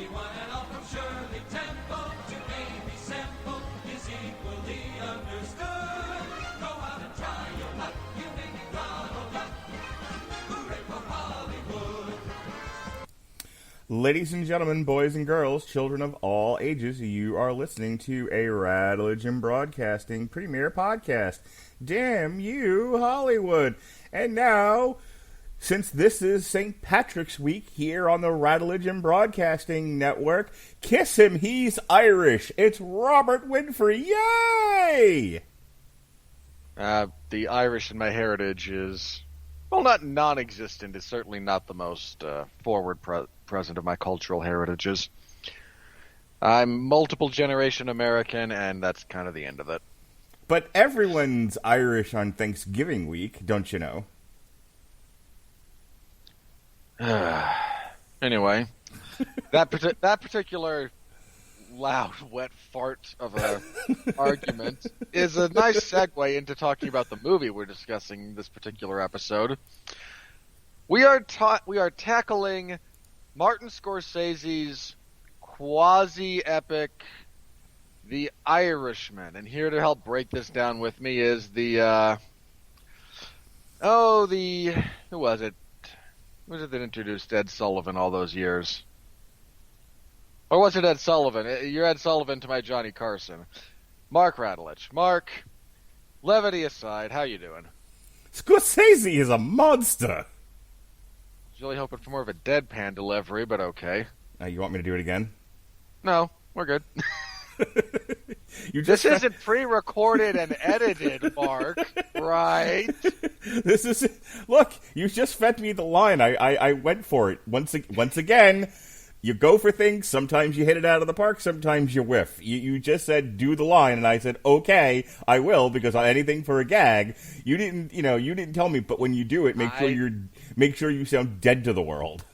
one and all from Shirley Temple to Amy Semple is equally understood. Go out and try your luck, you may be Ronald Duck. Hooray for Hollywood. Ladies and gentlemen, boys and girls, children of all ages, you are listening to a Religion Broadcasting premiere podcast. Damn you, Hollywood. And now, since this is St. Patrick's Week here on the Religion Broadcasting Network, kiss him, he's Irish. It's Robert Winfrey. Yay! The Irish in my heritage is, well, not non-existent. It's certainly not the most forward present of my cultural heritages. I'm multiple generation American, and that's kind of the end of it. But everyone's Irish on Thanksgiving week, don't you know? Anyway, that particular loud, wet fart of a argument is a nice segue into talking about the movie we're discussing this particular episode. We are tackling Martin Scorsese's quasi-epic The Irishman, and here to help break this down with me is who was it? Who was it that introduced Ed Sullivan all those years? Or was it Ed Sullivan? You're Ed Sullivan to my Johnny Carson. Mark Radulich. Mark, levity aside, how you doing? Scorsese is a monster! I was really hoping for more of a deadpan delivery, but okay. You want me to do it again? No, we're good. This isn't pre-recorded and edited, Mark, right? Look, you just fed me the line. I went for it. Once again, you go for things. Sometimes you hit it out of the park. Sometimes you whiff. You just said, do the line, and I said, okay, I will, because anything for a gag. You didn't tell me, but when you do it, make sure you sound dead to the world.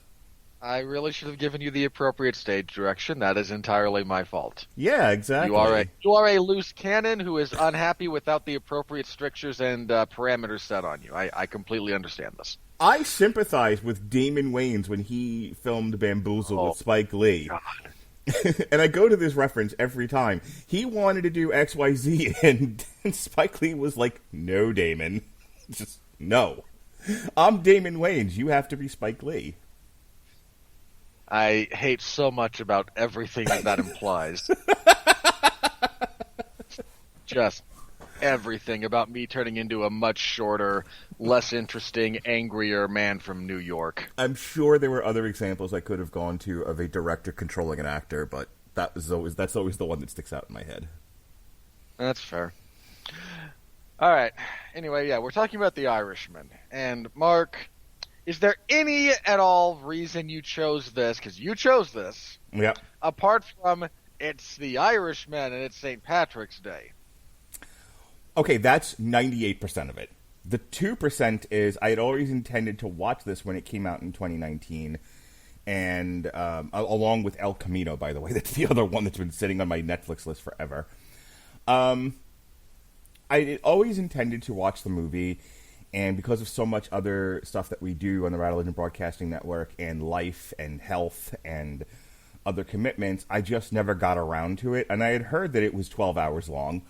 I really should have given you the appropriate stage direction. That is entirely my fault. Yeah, exactly. You are a loose cannon who is unhappy without the appropriate strictures and parameters set on you. I completely understand this. I sympathize with Damon Wayans when he filmed Bamboozle with Spike Lee. God. And I go to this reference every time. He wanted to do XYZ, and Spike Lee was like, no, Damon. Just, no. I'm Damon Wayans. You have to be Spike Lee. I hate so much about everything that implies. Just everything about me turning into a much shorter, less interesting, angrier man from New York. I'm sure there were other examples I could have gone to of a director controlling an actor, but that's always the one that sticks out in my head. That's fair. All right. Anyway, yeah, we're talking about The Irishman. And Mark, is there any at all reason you chose this? Because you chose this. Yep. Apart from it's The Irishman and it's St. Patrick's Day. Okay, that's 98% of it. The 2% is I had always intended to watch this when it came out in 2019, and along with El Camino, by the way. That's the other one that's been sitting on my Netflix list forever. I had always intended to watch the movie, and because of so much other stuff that we do on the Religion Broadcasting Network, and life and health and other commitments, I just never got around to it. And I had heard that it was 12 hours long.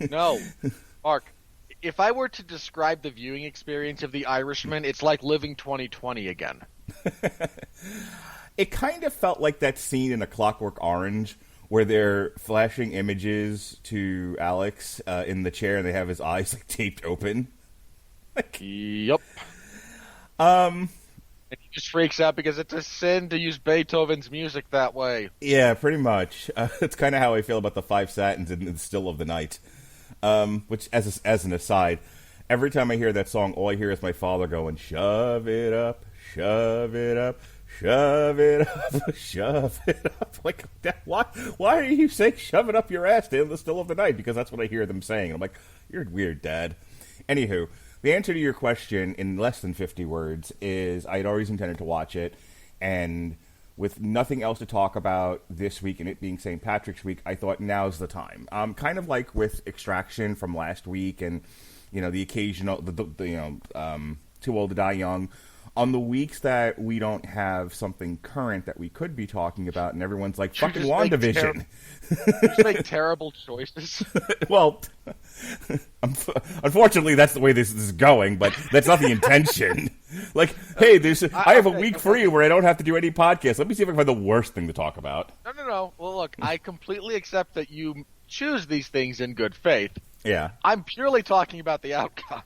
No, Mark, if I were to describe the viewing experience of The Irishman, it's like living 2020 again. It kind of felt like that scene in A Clockwork Orange where they're flashing images to Alex in the chair and they have his eyes like taped open. Yep. And he just freaks out because it's a sin to use Beethoven's music that way. Yeah, pretty much. It's kind of how I feel about the Five Satins in The Still of the Night. Which, as an aside, every time I hear that song, all I hear is my father going, shove it up, shove it up, shove it up, shove it up. Like, why are you saying shove it up your ass in The Still of the Night? Because that's what I hear them saying. And I'm like, you're weird, Dad. Anywho, the answer to your question in less than 50 words is I'd always intended to watch it, and with nothing else to talk about this week and it being St. Patrick's Week, I thought now's the time. Kind of like with Extraction from last week and, the occasional, Too Old to Die Young. On the weeks that we don't have something current that we could be talking about, and everyone's like, fucking just WandaVision. Just make terrible choices. Well, unfortunately, that's the way this is going, but that's not the intention. Like, hey, I have a week free where I don't have to do any podcasts. Let me see if I can find the worst thing to talk about. No. Well, look, I completely accept that you choose these things in good faith. Yeah. I'm purely talking about the outcome.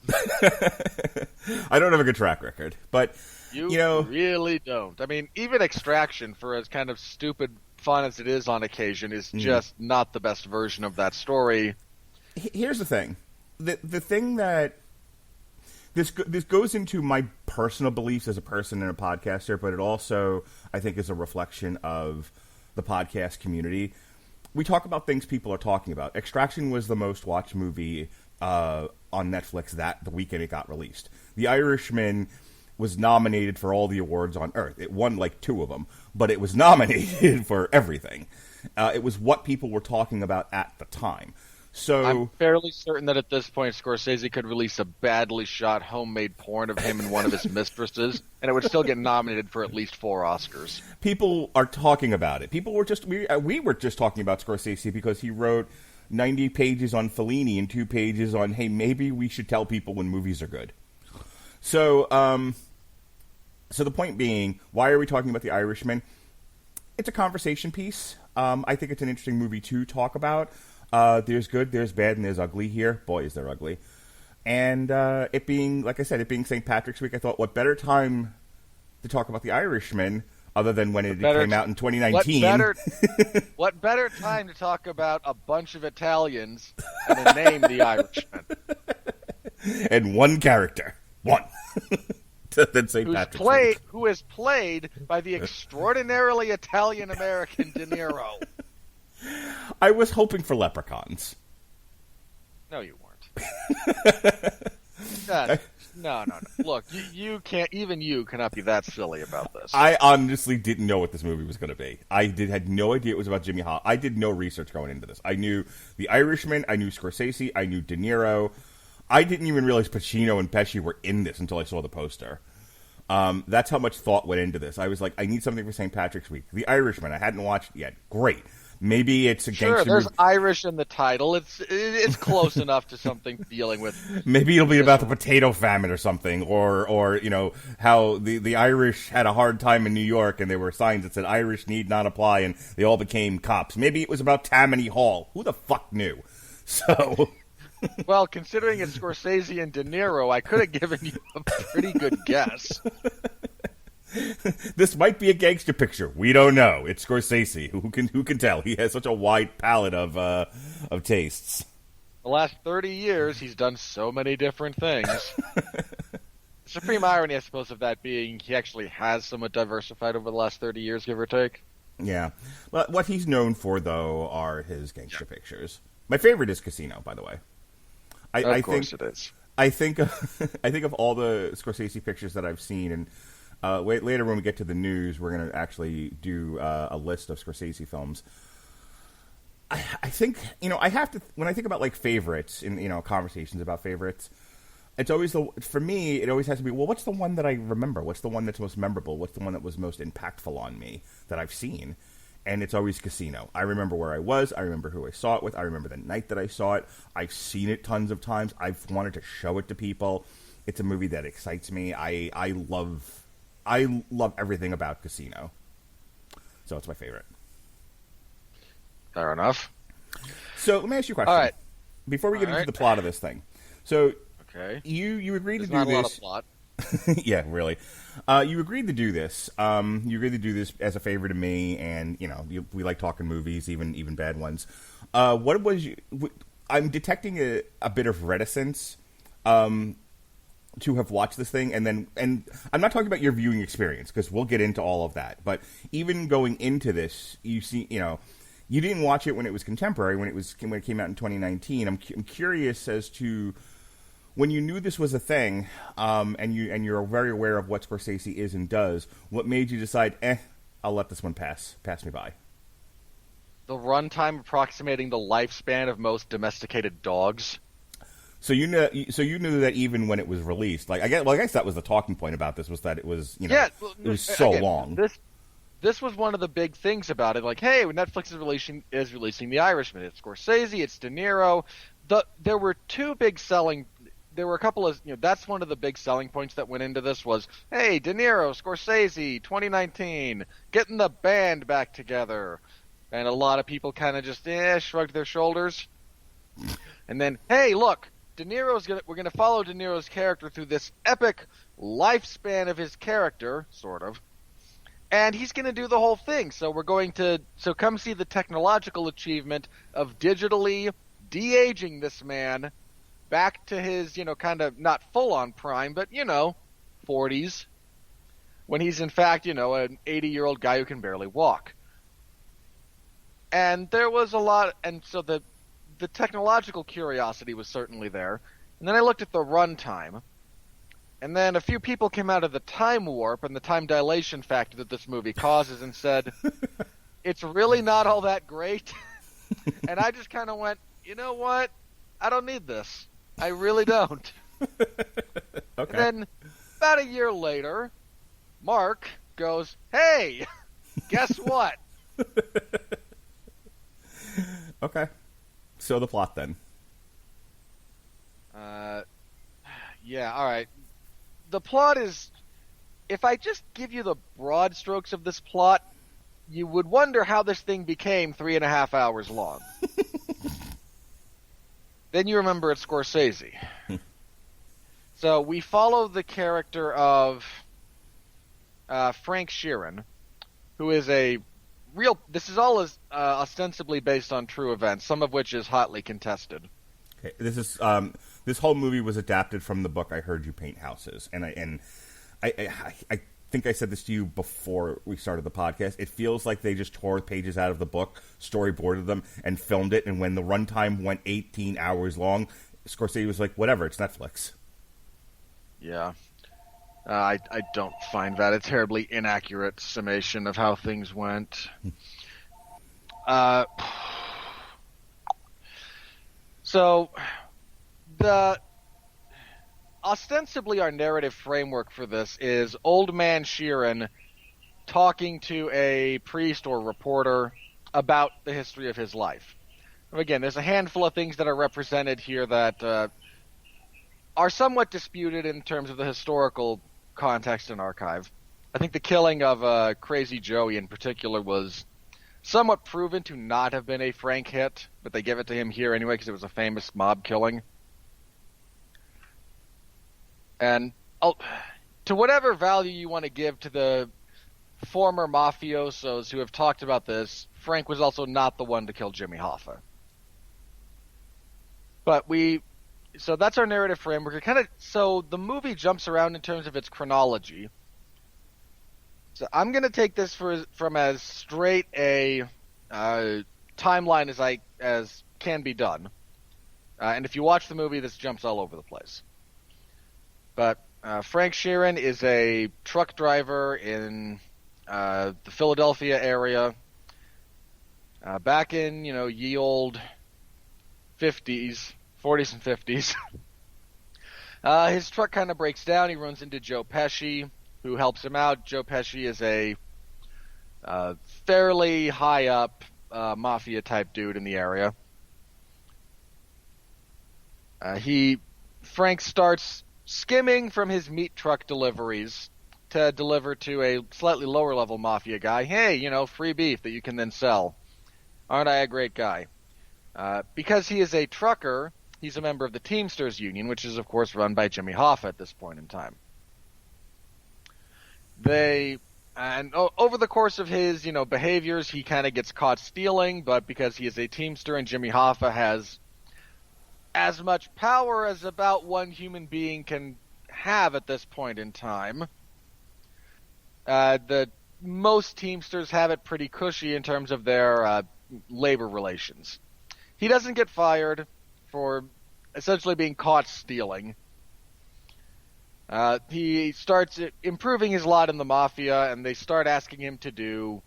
I don't have a good track record, but, You know, really don't. I mean, even Extraction, for as kind of stupid fun as it is on occasion, is just not the best version of that story. Here's the thing. The thing that this goes into my personal beliefs as a person and a podcaster, but it also, I think, is a reflection of the podcast community. We talk about things people are talking about. Extraction was the most watched movie on Netflix the weekend it got released. The Irishman was nominated for all the awards on Earth. It won like 2 of them, but it was nominated for everything. It was what people were talking about at the time. So I'm fairly certain that at this point Scorsese could release a badly shot homemade porn of him and one of his mistresses, and it would still get nominated for at least 4 Oscars. People are talking about it. People were just we were just talking about Scorsese because he wrote 90 pages on Fellini and 2 pages on, hey, maybe we should tell people when movies are good. So the point being, why are we talking about The Irishman? It's a conversation piece. I think it's an interesting movie to talk about. There's good, there's bad, and there's ugly here. Boy, is there ugly. And it being, like I said, it being St. Patrick's Week, I thought, what better time to talk about The Irishman other than when it came out in 2019? What better time to talk about a bunch of Italians and a name The Irishman? And one character. One. Than St. Patrick's Week. Who is played by the extraordinarily Italian-American De Niro. I was hoping for leprechauns. No, you weren't. No. Look, you can't. Even you cannot be that silly about this. I honestly didn't know what this movie was going to be. I had no idea it was about Jimmy Hoffa. I did no research going into this. I knew The Irishman. I knew Scorsese. I knew De Niro. I didn't even realize Pacino and Pesci were in this until I saw the poster. That's how much thought went into this. I was like, I need something for St. Patrick's Week. The Irishman. I hadn't watched it yet. Great. Maybe it's a gangster movie. There's Irish in the title. It's close enough to something dealing with. Maybe it'll be about the potato famine or something, or you know how the Irish had a hard time in New York and there were signs that said Irish need not apply and they all became cops. Maybe it was about Tammany Hall. Who the fuck knew? So. Well, considering it's Scorsese and De Niro, I could have given you a pretty good guess. This might be a gangster picture. We don't know. It's Scorsese. Who can tell? He has such a wide palette of tastes. The last 30 years, he's done so many different things. Supreme irony, I suppose, of that being he actually has somewhat diversified over the last 30 years, give or take. Yeah. Well, what he's known for, though, are his gangster pictures. My favorite is Casino, by the way. Of course it is. I think of all the Scorsese pictures that I've seen, and later when we get to the news, we're going to actually do a list of Scorsese films. I think, I have to, when I think about like favorites in, conversations about favorites, it's always for me, it always has to be, well, what's the one that I remember? What's the one that's most memorable? What's the one that was most impactful on me that I've seen? And it's always Casino. I remember where I was. I remember who I saw it with. I remember the night that I saw it. I've seen it tons of times. I've wanted to show it to people. It's a movie that excites me. I love everything about Casino. So it's my favorite. Fair enough. So let me ask you a question. All right. Before we get into the plot of this thing. So okay. You agreed There's to do not a lot this. of plot. Yeah, really. You agreed to do this. You agreed to do this as a favor to me, and we like talking movies, even bad ones. What was you? I'm detecting a bit of reticence to have watched this thing, and I'm not talking about your viewing experience because we'll get into all of that. But even going into this, you didn't watch it when it was contemporary, when it came out in 2019. I'm curious as to, when you knew this was a thing, and you're very aware of what Scorsese is and does, what made you decide, I'll let this one pass me by? The runtime approximating the lifespan of most domesticated dogs. So you knew that even when it was released. Like I guess that was the talking point about this, was that it was it was so long. This was one of the big things about it. Like, hey, Netflix is releasing The Irishman. It's Scorsese. It's De Niro. There were two big selling. There were a couple of that's one of the big selling points that went into this was, hey, De Niro, Scorsese, 2019, getting the band back together, and a lot of people kind of just shrugged their shoulders. And then, hey, look, we're gonna follow De Niro's character through this epic lifespan of his character, sort of. And he's going to do the whole thing. So come see the technological achievement of digitally de-aging this man back to his, kind of not full-on prime, but, 40s, when he's in fact, an 80-year-old guy who can barely walk. And there was a lot, and so the technological curiosity was certainly there. And then I looked at the runtime. And then a few people came out of the time warp and the time dilation factor that this movie causes and said, it's really not all that great. And I just kind of went, you know what? I don't need this. I really don't. Okay. And then about a year later, Mark goes, hey, guess what? Okay. So the plot then. Yeah, all right. The plot is, if I just give you the broad strokes of this plot, you would wonder how this thing became 3.5 hours long. Then you remember it's Scorsese. So we follow the character of Frank Sheeran, who is this is all ostensibly based on true events, some of which is hotly contested. Okay, this whole movie was adapted from the book I Heard You Paint Houses, and I think I said this to you before we started the podcast. It feels like they just tore pages out of the book, storyboarded them, and filmed it. And when the runtime went 18 hours long, Scorsese was like, "Whatever, it's Netflix." Yeah, I don't find that a terribly inaccurate summation of how things went. So, ostensibly our narrative framework for this is old man Sheeran talking to a priest or reporter about the history of his life. Again, there's a handful of things that are represented here that are somewhat disputed in terms of the historical context and archive. I think the killing of Crazy Joey in particular was somewhat proven to not have been a Frank hit, but they give it to him here anyway because it was a famous mob killing. And to whatever value you want to give to the former mafiosos who have talked about this, Frank was also not the one to kill Jimmy Hoffa. But so that's our narrative framework. So the movie jumps around in terms of its chronology. So I'm going to take this from as straight a timeline as can be done. And if you watch the movie, this jumps all over the place. But Frank Sheeran is a truck driver in the Philadelphia area. Back in, ye old 40s and 50s. His truck kind of breaks down. He runs into Joe Pesci, who helps him out. Joe Pesci is a fairly high up mafia type dude in the area. Frank starts skimming from his meat truck deliveries to deliver to a slightly lower level mafia guy. Hey, free beef that you can then sell. Aren't I a great guy? Because he is a trucker, he's a member of the Teamsters Union, which is of course run by Jimmy Hoffa at this point in time. Over the course of his, behaviors, he kind of gets caught stealing, but because he is a Teamster and Jimmy Hoffa has as much power as about one human being can have at this point in time, most Teamsters have it pretty cushy in terms of their labor relations. He doesn't get fired for essentially being caught stealing. He starts improving his lot in the mafia, and they start asking him to do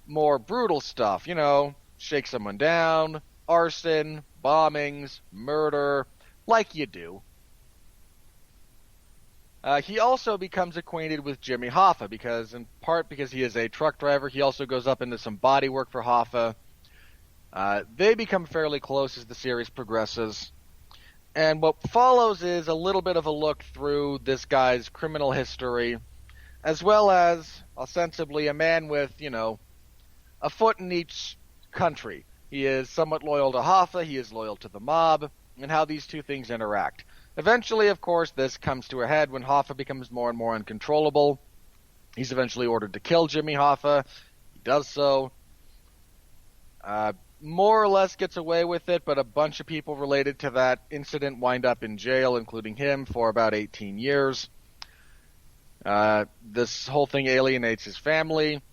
more brutal stuff. Shake someone down, arson, bombings, murder, like you do. He also becomes acquainted with Jimmy Hoffa in part because he is a truck driver. He also goes up into some body work for Hoffa. They become fairly close as the series progresses. And what follows is a little bit of a look through this guy's criminal history, as well as, ostensibly, a man with, a foot in each country. He is somewhat loyal to Hoffa, he is loyal to the mob, and how these two things interact. Eventually, of course, this comes to a head when Hoffa becomes more and more uncontrollable. He's eventually ordered to kill Jimmy Hoffa. He does so. More or less gets away with it, but a bunch of people related to that incident wind up in jail, including him, for about 18 years. This whole thing alienates his family.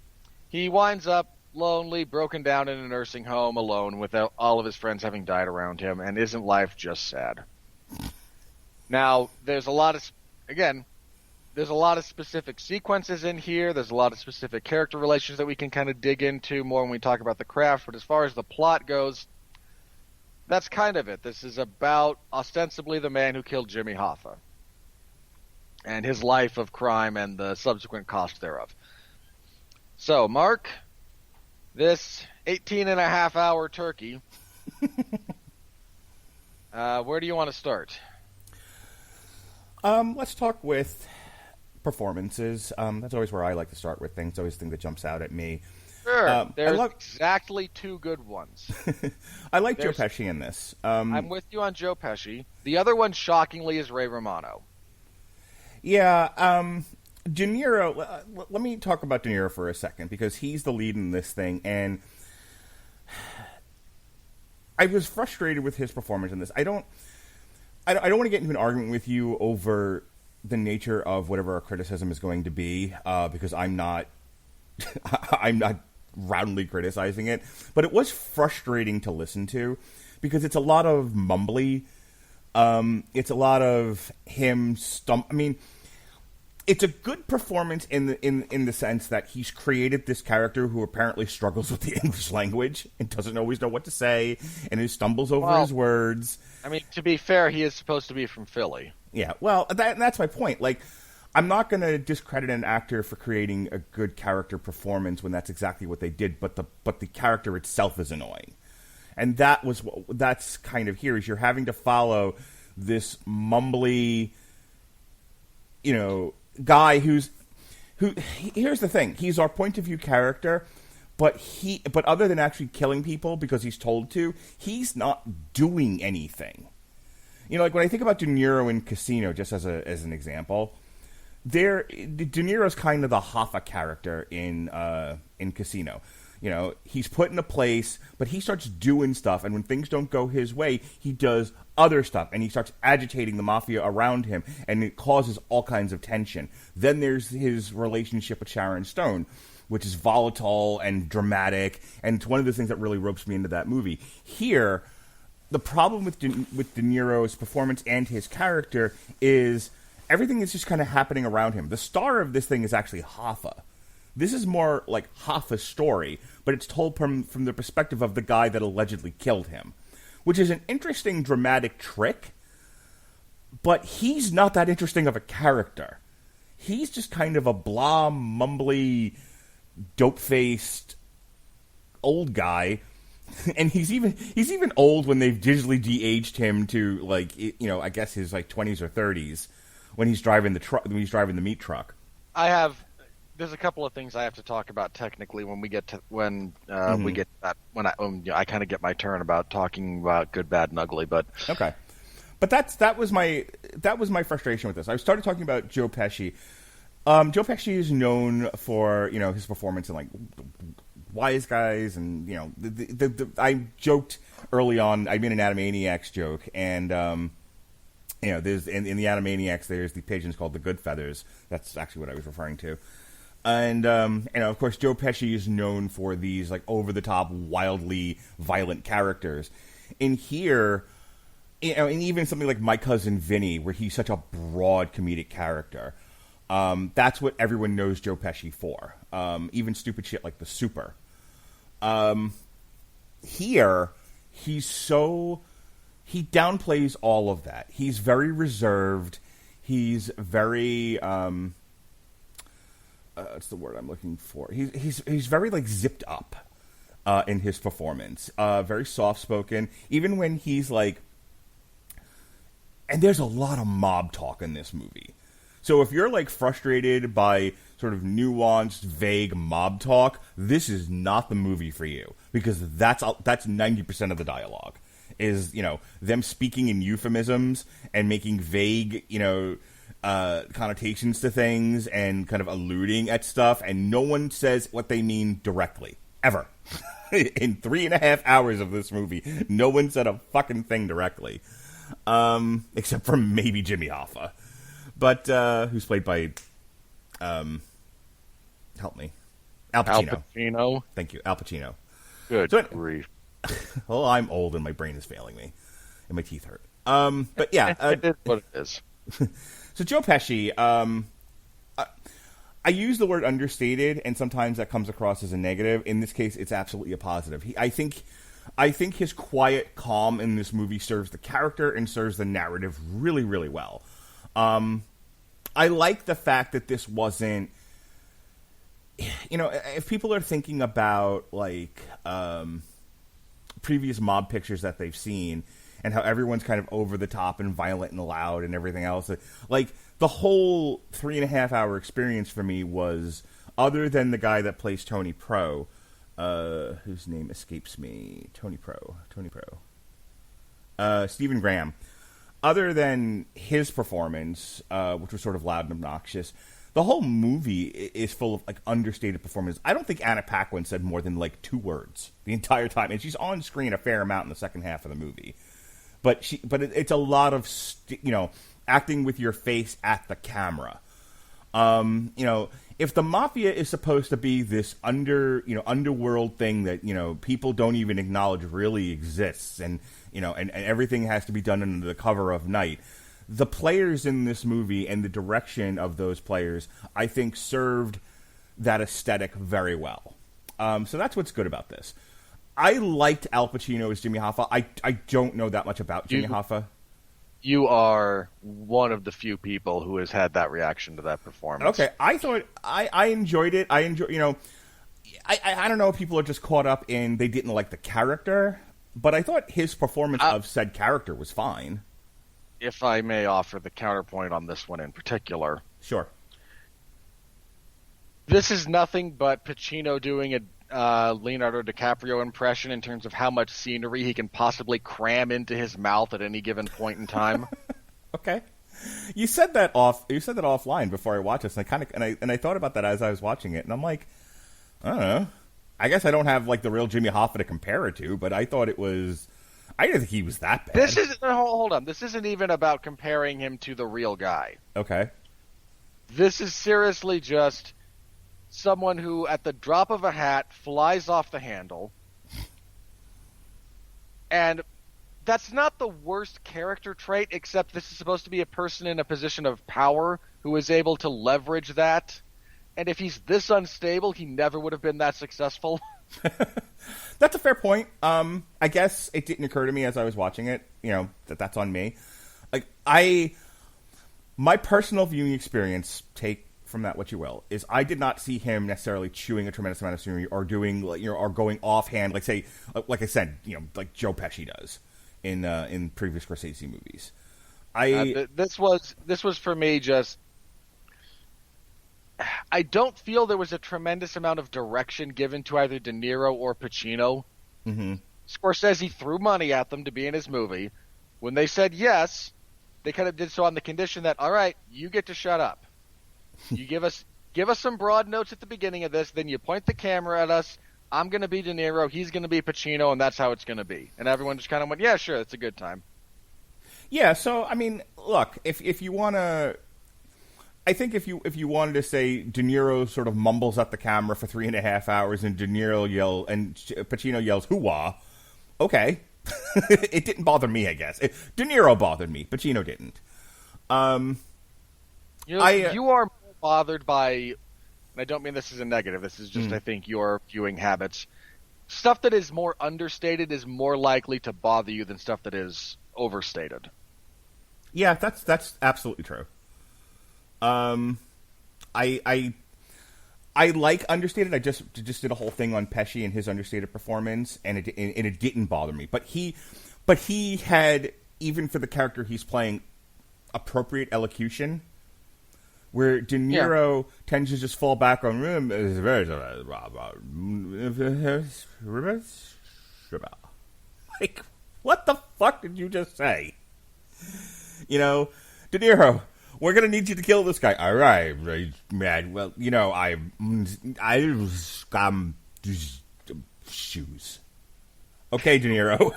He winds up lonely, broken down in a nursing home, alone, with all of his friends having died around him, and isn't life just sad? Now, there's a lot of specific sequences in here. There's a lot of specific character relations that we can kind of dig into more when we talk about the craft. But as far as the plot goes, that's kind of it. This is about ostensibly the man who killed Jimmy Hoffa and his life of crime and the subsequent cost thereof. So, Mark, this 18-and-a-half-hour turkey, where do you want to start? Let's talk with performances. That's always where I like to start with things. It's always the thing that jumps out at me. Sure. There's exactly two good ones. I like Joe Pesci in this. I'm with you on Joe Pesci. The other one, shockingly, is Ray Romano. Yeah. De Niro, let me talk about De Niro for a second, because he's the lead in this thing, and I was frustrated with his performance in this. I don't want to get into an argument with you over the nature of whatever our criticism is going to be, because I'm not roundly criticizing it. But it was frustrating to listen to, because it's a lot of mumbly. It's a lot of him it's a good performance in the sense that he's created this character who apparently struggles with the English language and doesn't always know what to say, and who stumbles over his words. I mean, to be fair, he is supposed to be from Philly. Yeah, well, that's my point. Like, I'm not going to discredit an actor for creating a good character performance when that's exactly what they did, but the character itself is annoying. And that's kind of here, is you're having to follow this mumbly, guy who here's the thing, he's our point of view character, but other than actually killing people because he's told to, he's not doing anything. Like when I think about De Niro in Casino, just as an example, De Niro's kind of the Hoffa character in Casino. He's put in a place, but he starts doing stuff, and when things don't go his way, he does other stuff, and he starts agitating the mafia around him, and it causes all kinds of tension. Then there's his relationship with Sharon Stone, which is volatile and dramatic, and it's one of the things that really ropes me into that movie. Here, the problem with De Niro's performance and his character is everything is just kind of happening around him. The star of this thing is actually Hoffa. This is more like Hoffa's story, but it's told from the perspective of the guy that allegedly killed him, which is an interesting dramatic trick, but he's not that interesting of a character. He's just kind of a blah, mumbly, dope-faced old guy, and he's even old when they've digitally de-aged him to, I guess his 20s or 30s when he's driving the meat truck. There's a couple of things I have to talk about technically when we get to we get that when I kind of get my turn about talking about good, bad, and ugly. But okay, but that was my frustration with this. I started talking about Joe Pesci. Joe Pesci is known for his performance in Wise Guys, and I joked early on. I made an Animaniacs joke, and there's in the Animaniacs there's the pigeons called the Good Feathers. That's actually what I was referring to. And, of course, Joe Pesci is known for these, over-the-top, wildly violent characters. In here, and even something like My Cousin Vinny, where he's such a broad comedic character, that's what everyone knows Joe Pesci for. Even stupid shit like The Super. Here, he's so he downplays all of that. He's very reserved. He's very what's the word I'm looking for? He's very like zipped up in his performance. Very soft spoken. Even when he's like, and there's a lot of mob talk in this movie. So if you're like frustrated by sort of nuanced, vague mob talk, this is not the movie for you, because that's 90% of the dialogue is, you know, them speaking in euphemisms and making vague, you know, connotations to things and kind of alluding at stuff, and no one says what they mean directly ever. In 3.5 hours of this movie, no one said a fucking thing directly, except for maybe Jimmy Hoffa. But who's played by, help me, Al Pacino. Al Pacino. Thank you, Al Pacino. Good grief. Well, I'm old and my brain is failing me, and my teeth hurt. But yeah, it is what it is. So Joe Pesci, I use the word understated, and sometimes that comes across as a negative. In this case, it's absolutely a positive. I think his quiet calm in this movie serves the character and serves the narrative really, really well. I like the fact that this wasn't, you know, if people are thinking about like previous mob pictures that they've seen and how everyone's kind of over the top and violent and loud and everything else, like the whole 3.5 hour experience for me was, other than the guy that plays Tony Pro, whose name escapes me, Stephen Graham. Other than his performance, which was sort of loud and obnoxious, the whole movie is full of like understated performances. I don't think Anna Paquin said more than like 2 words the entire time, and she's on screen a fair amount in the second half of the movie. But it's a lot of you know, acting with your face at the camera. You know, if the mafia is supposed to be this underworld thing that, you know, people don't even acknowledge really exists, and you know, and everything has to be done under the cover of night, the players in this movie and the direction of those players, I think, served that aesthetic very well. So that's what's good about this. I liked Al Pacino as Jimmy Hoffa. I don't know that much about Jimmy Hoffa. You are one of the few people who has had that reaction to that performance. Okay, I thought I enjoyed it. You know, I don't know if people are just caught up in they didn't like the character, but I thought his performance of said character was fine. If I may offer the counterpoint on this one in particular. Sure. This is nothing but Pacino doing a Leonardo DiCaprio impression in terms of how much scenery he can possibly cram into his mouth at any given point in time. Okay. You said that offline before I watched this, and I thought about that as I was watching it, and I'm like, I don't know. I guess I don't have like the real Jimmy Hoffa to compare it to, but I thought it was. I didn't think he was that bad. Hold on. This isn't even about comparing him to the real guy. Okay. This is seriously just someone who, at the drop of a hat, flies off the handle. And that's not the worst character trait, except this is supposed to be a person in a position of power who is able to leverage that. And if he's this unstable, he never would have been that successful. That's a fair point. I guess it didn't occur to me as I was watching it, you know, that's on me. Like, my personal viewing experience, take from that what you will, is I did not see him necessarily chewing a tremendous amount of scenery or doing, you know, or going offhand, like say, like I said, you know, like Joe Pesci does in previous Scorsese movies. This was for me just. I don't feel there was a tremendous amount of direction given to either De Niro or Pacino. Mm-hmm. Scorsese threw money at them to be in his movie. When they said yes, they kind of did so on the condition that, all right, you get to shut up. You give us some broad notes at the beginning of this, then you point the camera at us. I'm going to be De Niro, he's going to be Pacino, and that's how it's going to be. And everyone just kind of went, yeah, sure, it's a good time. Yeah, so, I mean, look, if you want to... I think if you wanted to say De Niro sort of mumbles at the camera for 3.5 hours and Pacino yells "hoo-wah," okay, it didn't bother me. I guess De Niro bothered me. Pacino didn't. You are more bothered by, and I don't mean this as a negative. This is just I think your viewing habits. Stuff that is more understated is more likely to bother you than stuff that is overstated. Yeah, that's absolutely true. I like understated. I just did a whole thing on Pesci and his understated performance, and it didn't bother me. But he had, even for the character he's playing, appropriate elocution. Where De Niro tends to just fall back on like, what the fuck did you just say? You know, De Niro, we're gonna need you to kill this guy. All right, man. Well, you know, I shoes. Okay, De Niro.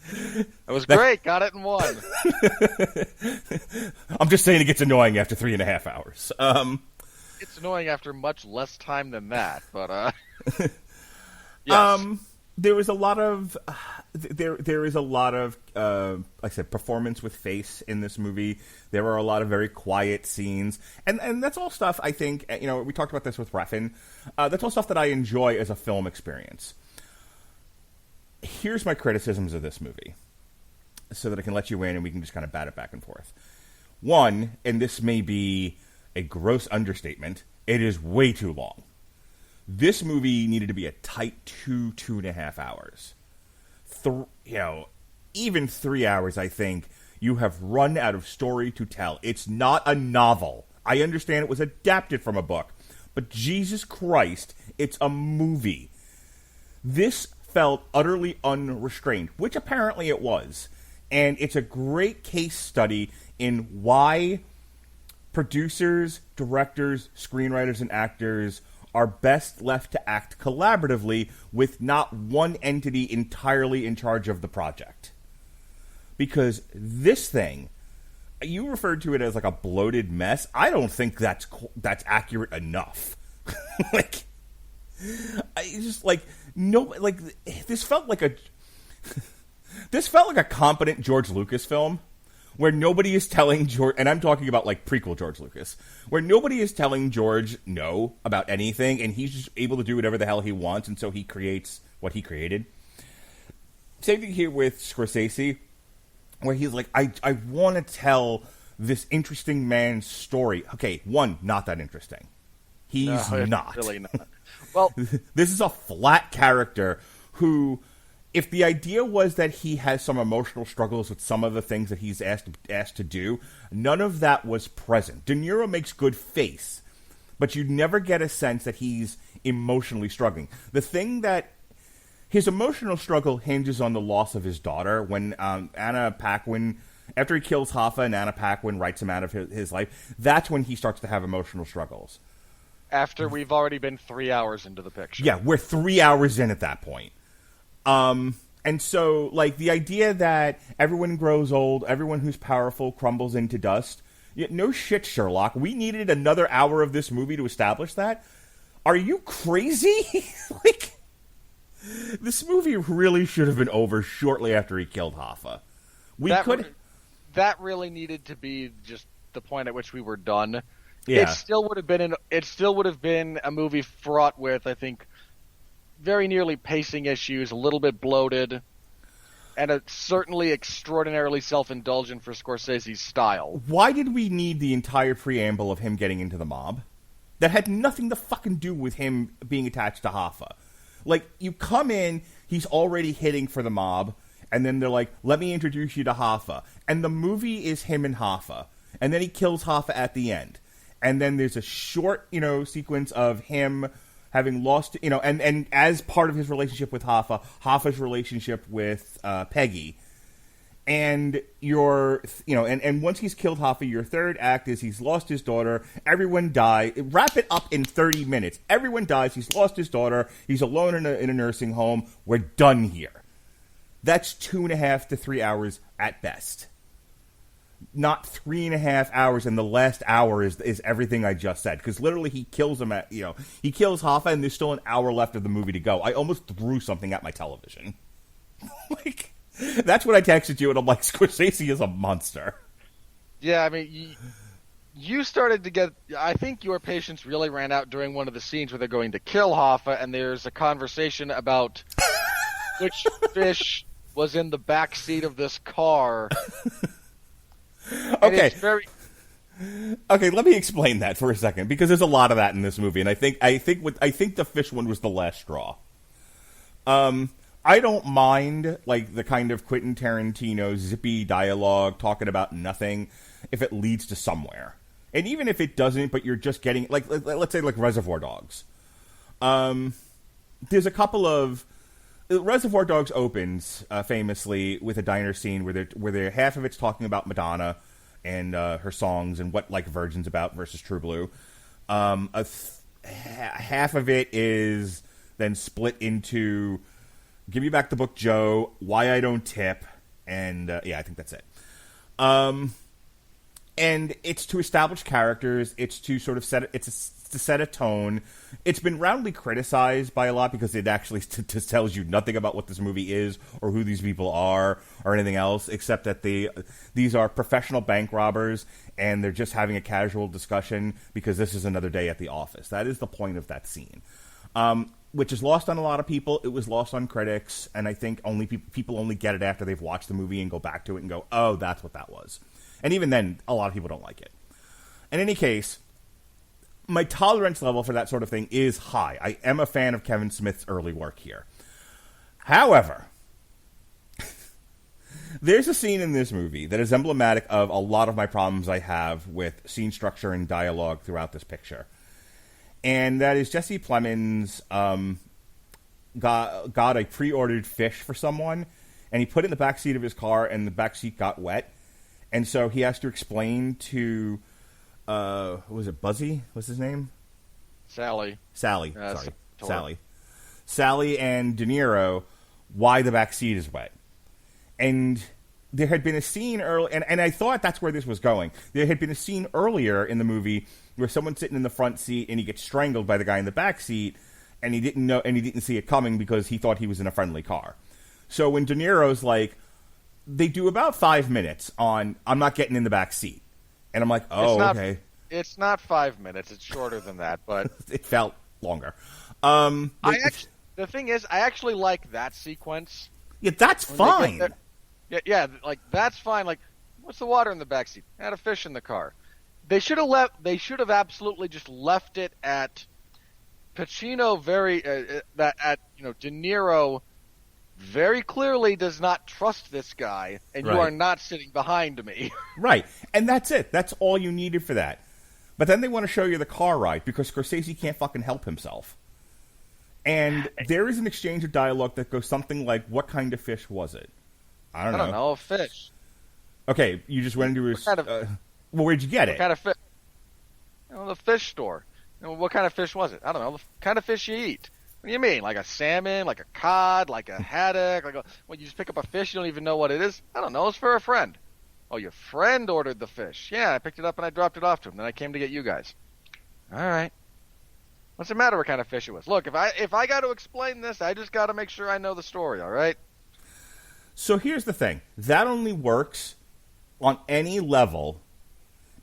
That was great. Got it in one. I'm just saying it gets annoying after 3.5 hours. It's annoying after much less time than that, but yes. There was a lot of there is a lot of like I said, performance with face in this movie. There are a lot of very quiet scenes, and that's all stuff I think, you know, we talked about this with Refn. That's all stuff that I enjoy as a film experience. Here's my criticisms of this movie, so that I can let you in and we can just kind of bat it back and forth. One, and this may be a gross understatement, it is way too long. This movie needed to be a tight 2.5 hours. Even 3 hours, I think, you have run out of story to tell. It's not a novel. I understand it was adapted from a book, but Jesus Christ, it's a movie. This felt utterly unrestrained, which apparently it was. And it's a great case study in why producers, directors, screenwriters, and actors are best left to act collaboratively with not one entity entirely in charge of the project. Because this thing, you referred to it as like a bloated mess. I don't think that's accurate enough. This felt like a competent George Lucas film where nobody is telling George, and I'm talking about like prequel George Lucas, where nobody is telling George no about anything, and he's just able to do whatever the hell he wants, and so he creates what he created. Same thing here with Scorsese, where he's like, I want to tell this interesting man's story. Okay, one, not that interesting. He's not. Really not. Well, this is a flat character who, if the idea was that he has some emotional struggles with some of the things that he's asked to do, none of that was present. De Niro makes good face, but you never get a sense that he's emotionally struggling. The thing that his emotional struggle hinges on the loss of his daughter when Anna Paquin, after he kills Hoffa and Anna Paquin writes him out of his life, that's when he starts to have emotional struggles. After we've already been 3 hours into the picture. Yeah, we're 3 hours in at that point. And so, like, the idea that everyone grows old, everyone who's powerful crumbles into dust. No shit, Sherlock. We needed another hour of this movie to establish that? Are you crazy? Like, this movie really should have been over shortly after he killed Hoffa. That really needed to be just the point at which we were done. Yeah. It still would have been a movie fraught with, I think, very nearly pacing issues, a little bit bloated, and certainly extraordinarily self-indulgent for Scorsese's style. Why did we need the entire preamble of him getting into the mob? That had nothing to fucking do with him being attached to Hoffa. Like, you come in, he's already hitting for the mob, and then they're like, let me introduce you to Hoffa. And the movie is him and Hoffa. And then he kills Hoffa at the end. And then there's a short, sequence of him having lost, and as part of his relationship with Hoffa, Hoffa's relationship with Peggy. And and once he's killed Hoffa, your third act is he's lost his daughter, everyone dies. Wrap it up in 30 minutes. Everyone dies, he's lost his daughter, he's alone in a nursing home, we're done here. That's 2.5 to 3 hours at best. Not 3.5 hours, and the last hour is everything I just said. Because literally, he kills him he kills Hoffa, and there's still an hour left of the movie to go. I almost threw something at my television. Like, that's when I texted you, and I'm like, Scorsese is a monster. Yeah, I mean, you started to get. I think your patience really ran out during one of the scenes where they're going to kill Hoffa, and there's a conversation about which fish was in the back seat of this car. Okay. It's very... Okay, let me explain that for a second, because there's a lot of that in this movie, and I think the fish one was the last straw. I don't mind, like, the kind of Quentin Tarantino zippy dialogue talking about nothing if it leads to somewhere. And even if it doesn't, but you're just getting, like let's say, like Reservoir Dogs. There's a couple of... Reservoir Dogs opens, famously, with a diner scene where half of it's talking about Madonna and her songs and what, like, Virgin's about versus True Blue. Half of it is then split into Give Me Back the Book, Joe, Why I Don't Tip, and I think that's it. And it's to establish characters. It's to sort of to set a tone. It's been roundly criticized by a lot because it actually just tells you nothing about what this movie is or who these people are or anything else, except that these are professional bank robbers and they're just having a casual discussion because this is another day at the office. That is the point of that scene, which is lost on a lot of people. It was lost on critics, and I think people only get it after they've watched the movie and go back to it and go, oh, that's what that was. And even then, a lot of people don't like it. In any case, my tolerance level for that sort of thing is high. I am a fan of Kevin Smith's early work here. However, there's a scene in this movie that is emblematic of a lot of my problems I have with scene structure and dialogue throughout this picture. And that is Jesse Plemons got a pre-ordered fish for someone, and he put it in the backseat of his car, and the backseat got wet. And so he has to explain to, was it Buzzy? What's his name? Sally. Sorry. Sally and De Niro, why the back seat is wet. And there had been a scene early, and I thought that's where this was going. There had been a scene earlier in the movie where someone's sitting in the front seat and he gets strangled by the guy in the back seat, and he didn't see it coming because he thought he was in a friendly car. So when De Niro's like, they do about 5 minutes on, I'm not getting in the back seat. And I'm like, okay. It's not 5 minutes. It's shorter than that, but... It felt longer. The thing is, I actually like that sequence. Yeah, that's fine. Yeah, like, that's fine. Like, what's the water in the back seat? I had a fish in the car. They should have absolutely just left it at Pacino De Niro very clearly does not trust this guy, and you are not sitting behind me. Right. And that's it. That's all you needed for that. But then they want to show you the car ride because Scorsese can't fucking help himself. And there is an exchange of dialogue that goes something like, what kind of fish was it? I don't know. A fish. Okay, you just went into his... well, where'd you get it? What kind of fish? The fish store. What kind of fish was it? I don't know. The kind of fish you eat. What do you mean? Like a salmon, like a cod, like a haddock? You just pick up a fish, you don't even know what it is? I don't know. It's for a friend. Oh, your friend ordered the fish. Yeah, I picked it up and I dropped it off to him. Then I came to get you guys. All right. What's the matter what kind of fish it was? Look, if I got to explain this, I just got to make sure I know the story, all right? So here's the thing. That only works on any level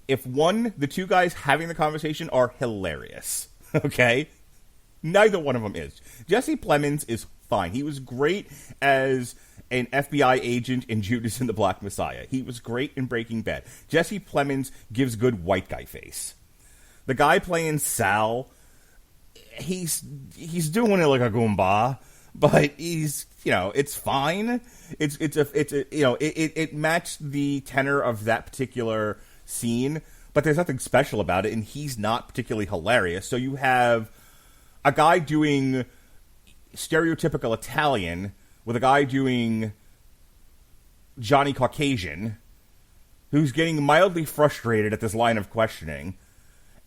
if, one, the two guys having the conversation are hilarious. Okay? Neither one of them is. Jesse Plemons is fine. He was great as an FBI agent in Judas and the Black Messiah. He was great in Breaking Bad. Jesse Plemons gives good white guy face. The guy playing Sal, he's doing it like a Goomba, but he's, it's fine. It matched the tenor of that particular scene, but there's nothing special about it, and he's not particularly hilarious. So you have a guy doing stereotypical Italian with a guy doing Johnny Caucasian who's getting mildly frustrated at this line of questioning,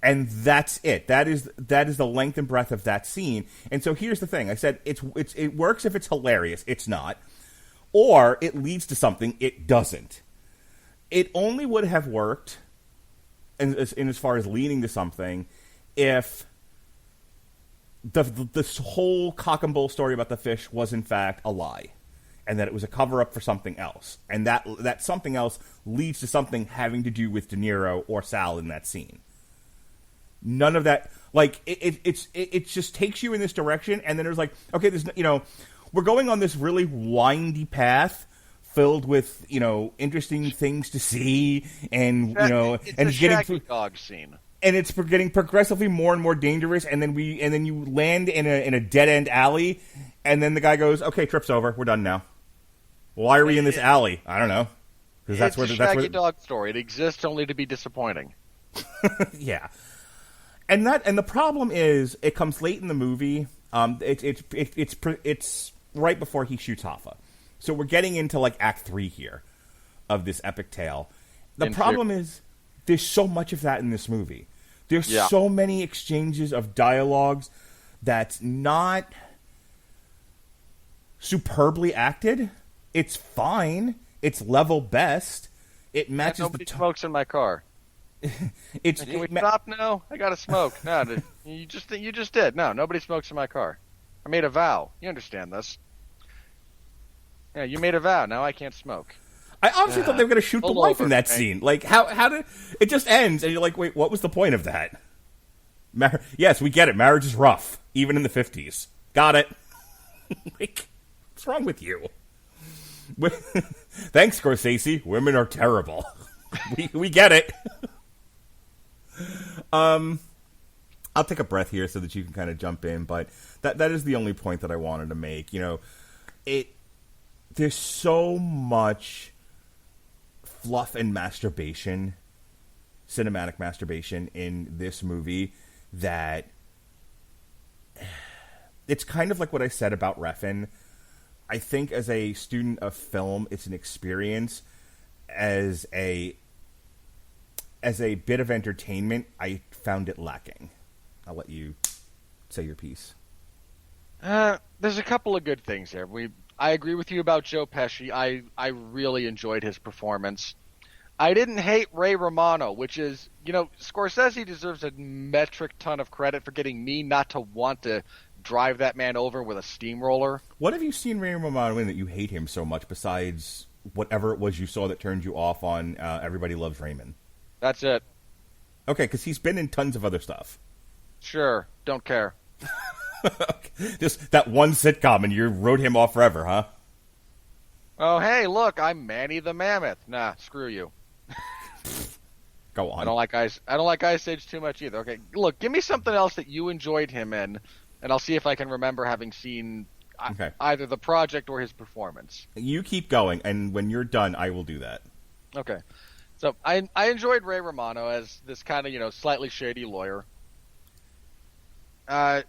and that's it. That is the length and breadth of that scene. And so here's the thing. I said it works if it's hilarious. It's not. Or it leads to something. It doesn't. It only would have worked in as far as leading to something if this whole cock and bull story about the fish was in fact a lie, and that it was a cover-up for something else, and that something else leads to something having to do with De Niro or Sal in that scene. None of that, like, it just takes you in this direction, and then there's like, okay, there's, we're going on this really windy path filled with, interesting things to see, and it's and a shaggy dog scene. And it's getting progressively more and more dangerous, and then you land in a dead end alley, and then the guy goes, "Okay, trip's over. We're done now." Why are we in this alley? I don't know. Because It's a shaggy dog story. It exists only to be disappointing. Yeah, and the problem is it comes late in the movie. It's right before he shoots Hoffa, so we're getting into like Act 3 here of this epic tale. The problem is there's so much of that in this movie. There's so many exchanges of dialogues that's not superbly acted. It's fine. It's level best. It matches. Nobody smokes in my car. Can we stop now? I gotta smoke. No, you just did. No, nobody smokes in my car. I made a vow. You understand this? Yeah, you made a vow. Now I can't smoke. I honestly thought they were going to shoot the wife in that scene. Like, how did it just ends? And you're like, wait, what was the point of that? Yes, we get it. Marriage is rough, even in the 50s. Got it. Like, what's wrong with you? Thanks, Scorsese. Women are terrible. we get it. I'll take a breath here so that you can kind of jump in, but that is the only point that I wanted to make. There's so much fluff and masturbation, cinematic masturbation in this movie that it's kind of like what I said about Refn. I think as a student of film, it's an experience. As a bit of entertainment, I found it lacking. I'll let you say your piece. There's a couple of good things there. I agree with you about Joe Pesci. I really enjoyed his performance. I didn't hate Ray Romano, which is, Scorsese deserves a metric ton of credit for getting me not to want to drive that man over with a steamroller. What have you seen Ray Romano in that you hate him so much besides whatever it was you saw that turned you off on Everybody Loves Raymond? That's it. Okay, because he's been in tons of other stuff. Sure, don't care. Just that one sitcom, and you wrote him off forever, huh? Oh, hey, look, I'm Manny the Mammoth. Nah, screw you. Go on. I don't like Ice Age too much either. Okay, look, give me something else that you enjoyed him in, and I'll see if I can remember having seen either the project or his performance. You keep going, and when you're done, I will do that. Okay. So I enjoyed Ray Romano as this kind of, slightly shady lawyer. The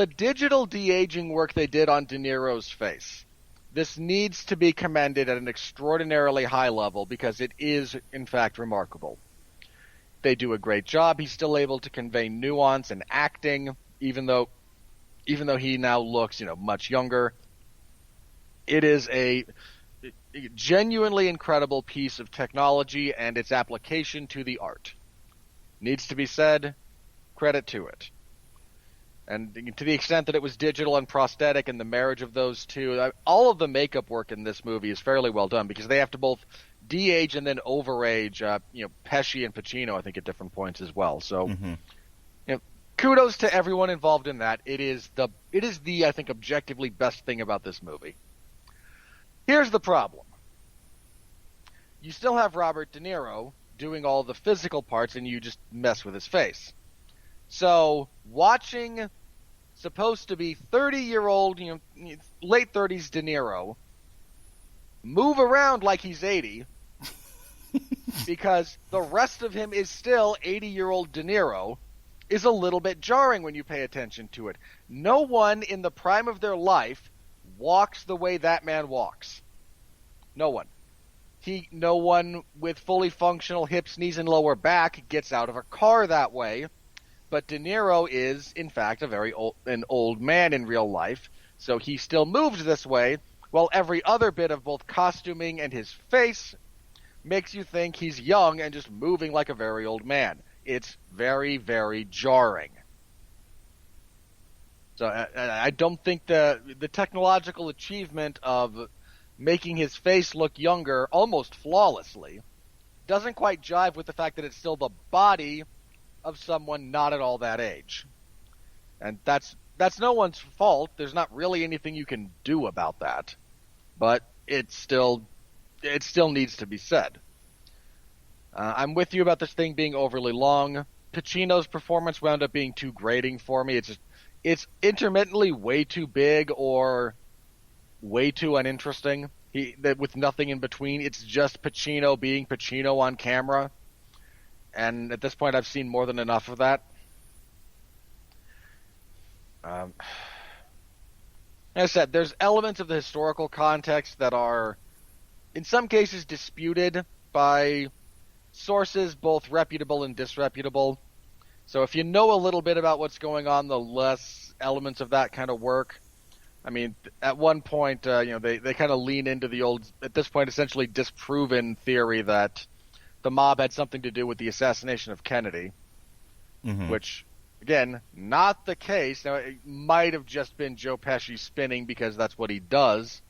digital de-aging work they did on De Niro's face, this needs to be commended at an extraordinarily high level because it is, in fact, remarkable. They do a great job. He's still able to convey nuance and acting, even though he now looks, much younger. It is a genuinely incredible piece of technology and its application to the art. Needs to be said, credit to it. And to the extent that it was digital and prosthetic and the marriage of those two, all of the makeup work in this movie is fairly well done because they have to both de-age and then overage, Pesci and Pacino, I think, at different points as well. So, kudos to everyone involved in that. It is the, I think, objectively best thing about this movie. Here's the problem. You still have Robert De Niro doing all the physical parts and you just mess with his face. So, watching supposed to be 30-year-old, late 30s De Niro move around like he's 80 because the rest of him is still 80-year-old De Niro is a little bit jarring when you pay attention to it. No one in the prime of their life walks the way that man walks. No one. No one with fully functional hips, knees, and lower back gets out of a car that way. But De Niro is, in fact, an old man in real life, so he still moves this way, while every other bit of both costuming and his face makes you think he's young and just moving like a very old man. It's very, very jarring. So I don't think the technological achievement of making his face look younger almost flawlessly doesn't quite jive with the fact that it's still the body of someone not at all that age. And that's that's no one's fault. There's not really anything you can do about that, but it still needs to be said. I'm with you about this thing being overly long. Pacino's performance wound up being too grating for me. It's intermittently way too big or way too uninteresting. With nothing in between. It's just Pacino being Pacino on camera. And at this point, I've seen more than enough of that. Like I said, there's elements of the historical context that are, in some cases, disputed by sources both reputable and disreputable. So if you know a little bit about what's going on, the less elements of that kind of work. I mean, at one point, they kind of lean into the old, at this point, essentially disproven theory that the mob had something to do with the assassination of Kennedy, which, again, not the case. Now, it might have just been Joe Pesci spinning because that's what he does,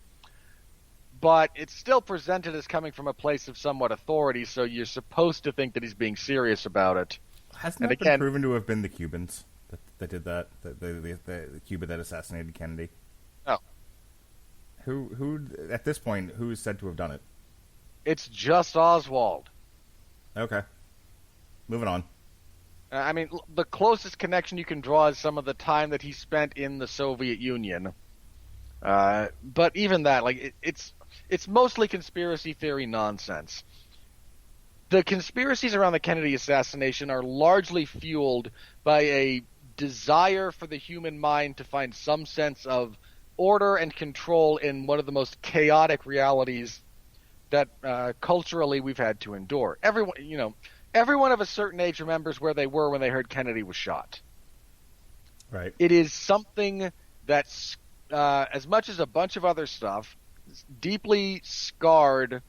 but it's still presented as coming from a place of somewhat authority, so you're supposed to think that he's being serious about it. Hasn't that been proven to have been the Cubans that did that? The Cuba that assassinated Kennedy? No. Who at this point, who is said to have done it? It's just Oswald. Okay. Moving on. I mean, the closest connection you can draw is some of the time that he spent in the Soviet Union. But even that, it's mostly conspiracy theory nonsense. The conspiracies around the Kennedy assassination are largely fueled by a desire for the human mind to find some sense of order and control in one of the most chaotic realities that culturally we've had to endure. Everyone of a certain age remembers where they were when they heard Kennedy was shot. Right. It is something that's, as much as a bunch of other stuff, deeply scarred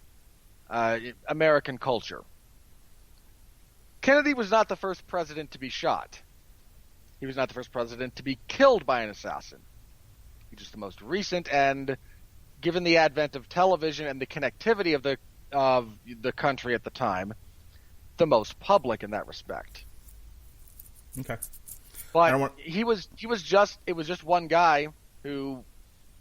American culture. Kennedy was not the first president to be shot. He was not the first president to be killed by an assassin. He was the most recent, and given the advent of television and the connectivity of the country at the time, the most public in that respect. Okay. But it was just one guy who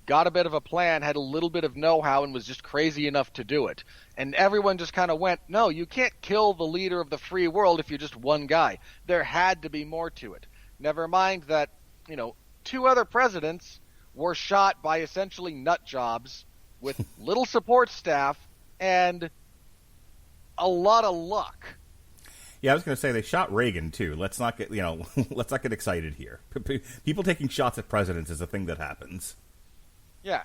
got a bit of a plan, had a little bit of know-how, and was just crazy enough to do it. And everyone just kind of went, no, you can't kill the leader of the free world if you're just one guy. There had to be more to it. Never mind that, two other presidents were shot by essentially nut jobs with little support staff and a lot of luck. Yeah, I was going to say they shot Reagan too. Let's not get let's not get excited here. People taking shots at presidents is a thing that happens. Yeah,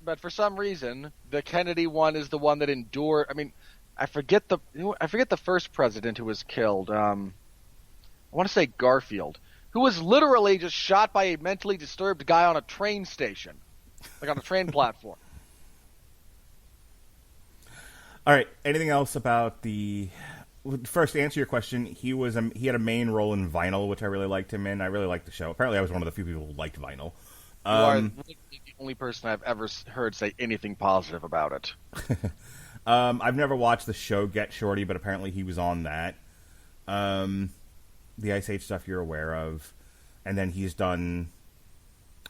but for some reason, the Kennedy one is the one that endured. I mean, I forget the first president who was killed. I want to say Garfield, who was literally just shot by a mentally disturbed guy on a train station, like on a train platform. All right. Anything else about the? First, to answer your question, he had a main role in Vinyl, which I really liked him in. I really liked the show. Apparently, I was one of the few people who liked Vinyl. You are the only person I've ever heard say anything positive about it. I've never watched the show Get Shorty, but apparently he was on that. The Ice Age stuff you're aware of. And then he's done...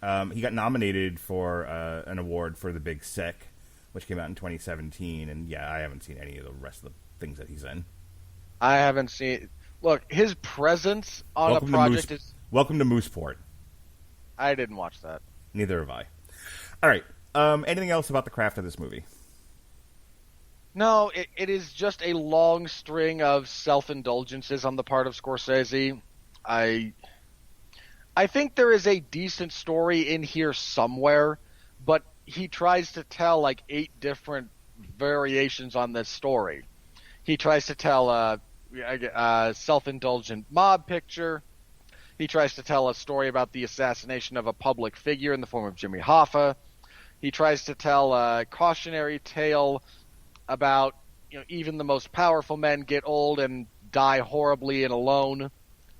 he got nominated for an award for The Big Sick, which came out in 2017. And yeah, I haven't seen any of the rest of the things that he's in. I haven't seen... Look, his presence on a project is... Welcome to Mooseport. I didn't watch that. Neither have I. All right. Anything else about the craft of this movie? No, it is just a long string of self-indulgences on the part of Scorsese. I think there is a decent story in here somewhere, but he tries to tell like 8 different variations on this story. He tries to tell a self-indulgent mob picture. He tries to tell a story about the assassination of a public figure in the form of Jimmy Hoffa. He tries to tell a cautionary tale about, even the most powerful men get old and die horribly and alone.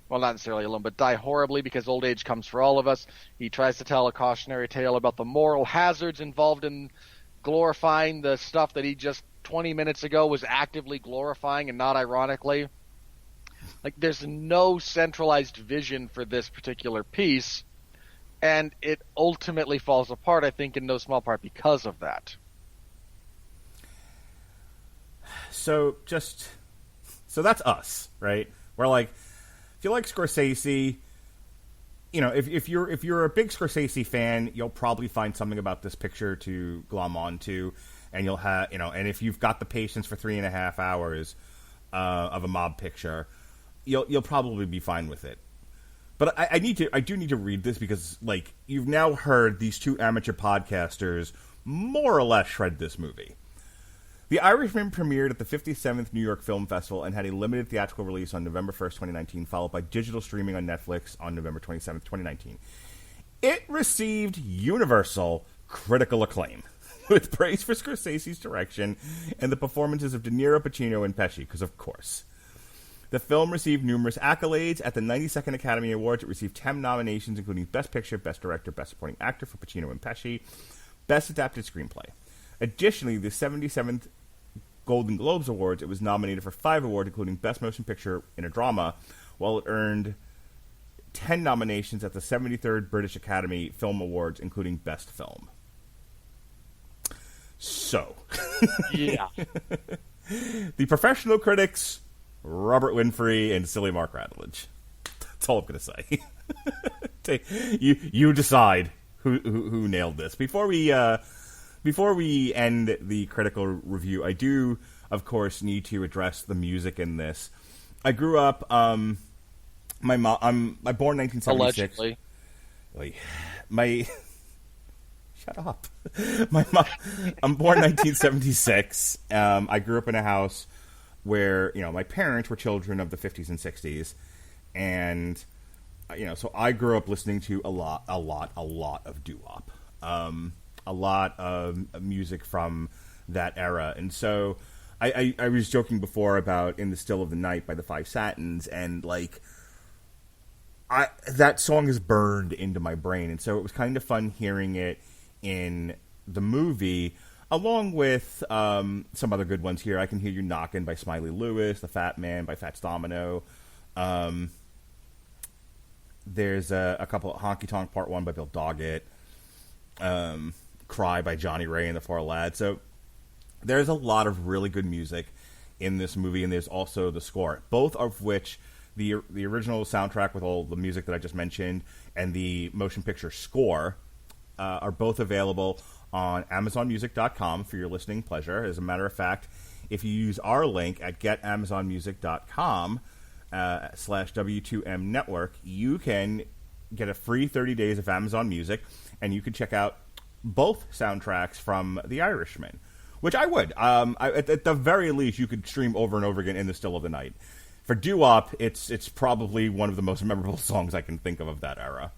Well, not necessarily alone, but die horribly because old age comes for all of us. He tries to tell a cautionary tale about the moral hazards involved in glorifying the stuff that he just 20 minutes ago was actively glorifying and not ironically. Like, there's no centralized vision for this particular piece, And it ultimately falls apart, I think, in no small part because of that. So that's us, right? We're like, if you like Scorsese, you know, if you're a big Scorsese fan, you'll probably find something about this picture to glom onto, and you'll have, you know, and if you've got the patience for 3.5 hours of a mob picture, you'll probably be fine with it. But I do need to read this because, like, you've now heard these two amateur podcasters more or less shred this movie. The Irishman premiered at the 57th New York Film Festival and had a limited theatrical release on November 1st, 2019, followed by digital streaming on Netflix on November 27th, 2019. It received universal critical acclaim, with praise for Scorsese's direction and the performances of DeNiro, Pacino, and Pesci, because of course. The film received numerous accolades. At the 92nd Academy Awards, it received 10 nominations, including Best Picture, Best Director, Best Supporting Actor for Pacino and Pesci, Best Adapted Screenplay. Additionally, the 77th Golden Globes Awards, it was nominated for 5 awards, including Best Motion Picture in a Drama, while it earned 10 nominations at the 73rd British Academy Film Awards, including Best Film. So. Yeah. The professional critics, Robert Winfrey and silly Mark Radledge. That's all I'm going to say. You decide who nailed this. Before we end the critical review, I do, of course, need to address the music in this. I grew up. I'm born 1976. Allegedly. Shut up. I'm born 1976. I grew up in a house where, you know, my parents were children of the 50s and 60s, and, you know, so I grew up listening to a lot of doo-wop. A lot of music from that era. And so I was joking before about In the Still of the Night by the Five Satins, and like that song is burned into my brain. And so it was kind of fun hearing it in the movie, along with some other good ones here. I Can Hear You Knockin' by Smiley Lewis, The Fat Man by Fats Domino. There's a couple, Honky Tonk Part 1 by Bill Doggett. Cry by Johnny Ray and the Four Lads. So there's a lot of really good music in this movie, and there's also the score, both of which the original soundtrack with all the music that I just mentioned and the motion picture score are both available on AmazonMusic.com for your listening pleasure. As a matter of fact, if you use our link at getamazonmusic.com /W2M network, you can get a free 30 days of Amazon Music, and you can check out both soundtracks from The Irishman, which I would. At the very least, you could stream over and over again In the Still of the Night. For doo-wop, it's probably one of the most memorable songs I can think of that era.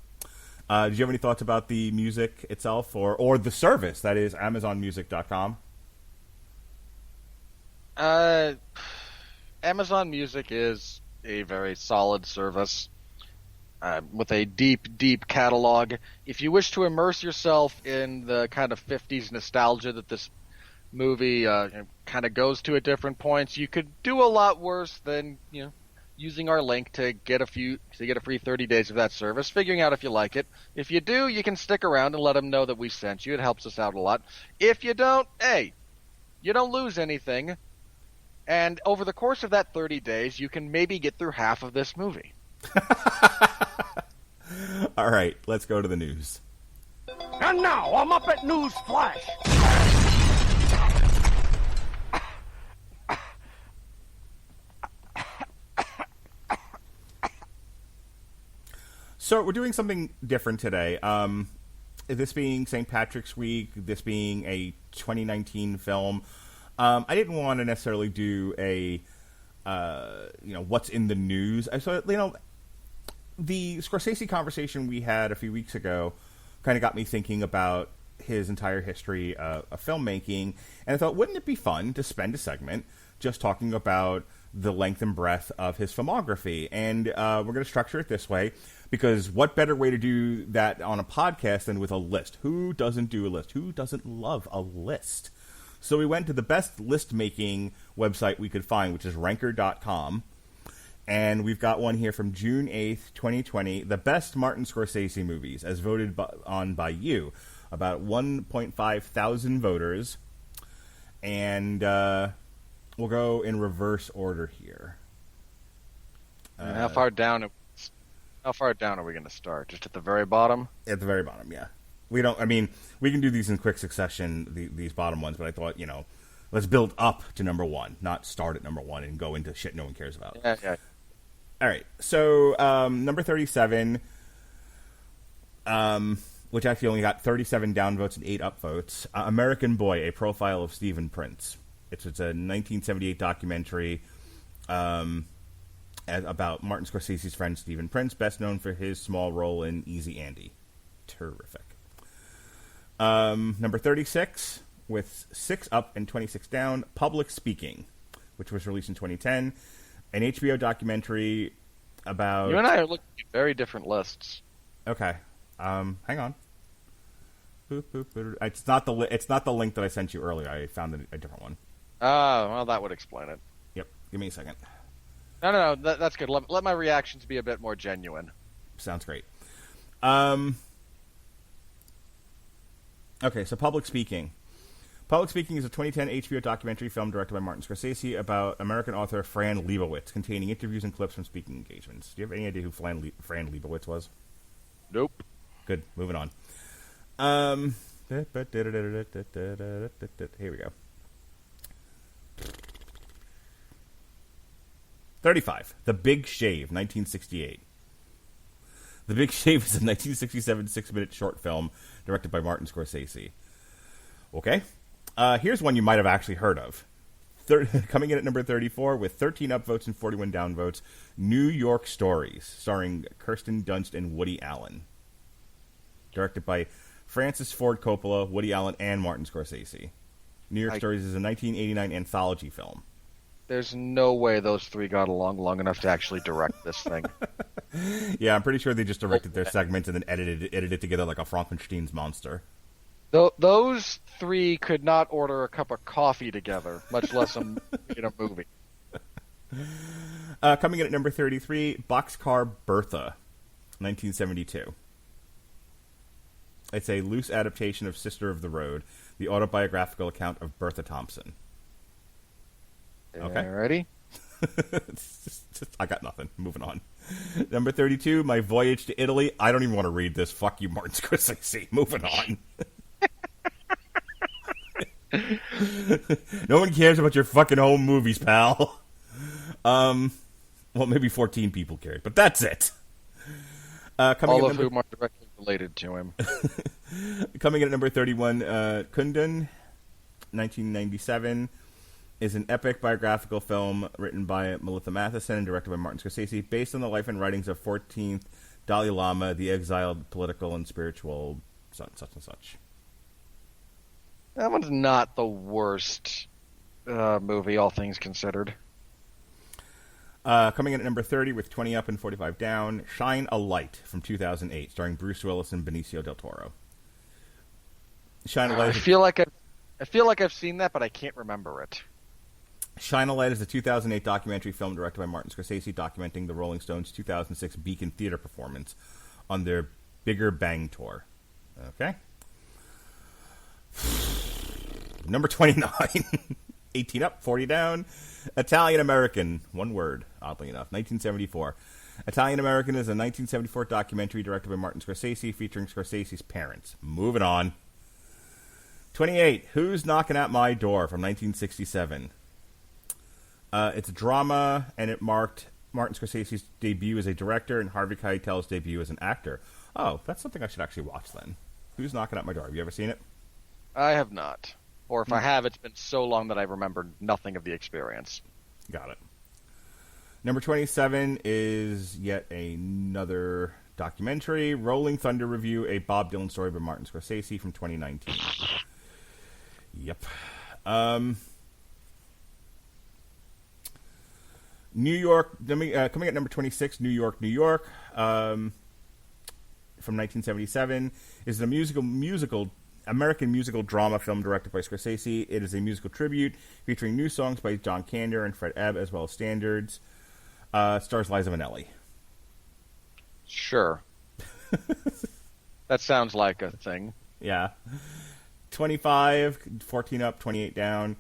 Do you have any thoughts about the music itself or the service that is AmazonMusic.com? Amazon Music is a very solid service with a deep catalog. If you wish to immerse yourself in the kind of 50s nostalgia that this movie kind of goes to at different points, you could do a lot worse than, you know, using our link to get a free 30 days of that service, figuring out if you like it. If you do, you can stick around and let them know that we sent you. It helps us out a lot. If you don't, hey, you don't lose anything. And over the course of that 30 days, you can maybe get through half of this movie. All right, let's go to the news. And now, I'm up at News Flash. So we're doing something different today. This being St. Patrick's Week, this being a 2019 film, I didn't want to necessarily do a, what's in the news. So, the Scorsese conversation we had a few weeks ago kind of got me thinking about his entire history of filmmaking, and I thought, wouldn't it be fun to spend a segment just talking about the length and breadth of his filmography? And we're going to structure it this way, because what better way to do that on a podcast than with a list? Who doesn't do a list? Who doesn't love a list? So we went to the best list-making website we could find, which is Ranker.com, And we've got one here from June 8th, 2020. The best Martin Scorsese movies, as voted on by you. About 1.5 thousand voters. And we'll go in reverse order here. And how far down are we going to start? Just at the very bottom? At the very bottom, yeah. We can do these in quick succession, these bottom ones, but I thought, let's build up to number one, not start at number one and go into shit no one cares about. Yeah. All right, so number 37, which actually only got 37 downvotes and 8 upvotes, American Boy, A Profile of Stephen Prince. It's a 1978 documentary about Martin Scorsese's friend Stephen Prince, best known for his small role in Easy Andy. Terrific. Number 36, with 6 up and 26 down, Public Speaking, which was released in 2010. An HBO documentary about... You and I are looking at very different lists. Okay. Hang on. It's not the link that I sent you earlier. I found a different one. Oh, well, that would explain it. Yep. Give me a second. No, that's good. Let my reactions be a bit more genuine. Sounds great. Okay, so Public Speaking. Public Speaking is a 2010 HBO documentary film directed by Martin Scorsese about American author Fran Lebowitz, containing interviews and clips from speaking engagements. Do you have any idea who Fran Lebowitz was? Nope. Good. Moving on. Here we go. 35. The Big Shave, 1968. The Big Shave is a 1967 6-minute short film directed by Martin Scorsese. Okay. Here's one you might have actually heard of. Coming in at number 34 with 13 upvotes and 41 downvotes, New York Stories, starring Kirsten Dunst and Woody Allen. Directed by Francis Ford Coppola, Woody Allen, and Martin Scorsese. New York Stories is a 1989 anthology film. There's no way those three got along long enough to actually direct this thing. Yeah, I'm pretty sure they just directed their segments and then edited it together like a Frankenstein's monster. Those three could not order a cup of coffee together, much less a movie. Coming in at number 33, Boxcar Bertha, 1972. It's a loose adaptation of Sister of the Road, the autobiographical account of Bertha Thompson. Okay. Ready? I got nothing. Moving on. Number 32, My Voyage to Italy. I don't even want to read this. Fuck you, Martin Scorsese. Moving on. No one cares about your fucking home movies, pal. Well, maybe 14 people cared, but that's it. All of whom are directly related to him. Coming in at number 31, Kundun, 1997, is an epic biographical film written by Melissa Matheson and directed by Martin Scorsese, based on the life and writings of 14th Dalai Lama, the exiled political and spiritual such and such. That one's not the worst movie, all things considered. Coming in at number 30 with 20 up and 45 down, Shine a Light from 2008, starring Bruce Willis and Benicio del Toro. Shine a Light. I feel like I've seen that, but I can't remember it. Shine a Light is a 2008 documentary film directed by Martin Scorsese, documenting the Rolling Stones' 2006 Beacon Theater performance on their Bigger Bang tour. Okay. Number 29, 18 up, 40 down, Italian American, one word, oddly enough, 1974. Italian American is a 1974 documentary directed by Martin Scorsese, featuring Scorsese's parents. Moving on. 28, Who's Knocking at My Door from 1967. It's a drama, and it marked Martin Scorsese's debut as a director and Harvey Keitel's debut as an actor. Oh, that's something I should actually watch then. Who's Knocking at My Door? Have you ever seen it? I have not. Or if I have, it's been so long that I remember nothing of the experience. Got it. Number 27 is yet another documentary, Rolling Thunder Review, a Bob Dylan story by Martin Scorsese from 2019. Yep. New York, coming at number 26, New York, New York, from 1977, is a musical American musical drama film directed by Scorsese. It is a musical tribute featuring new songs by John Kander and Fred Ebb, as well as standards. Stars Liza Minnelli. Sure. That sounds like a thing. Yeah. 25, 14 up, 28 down.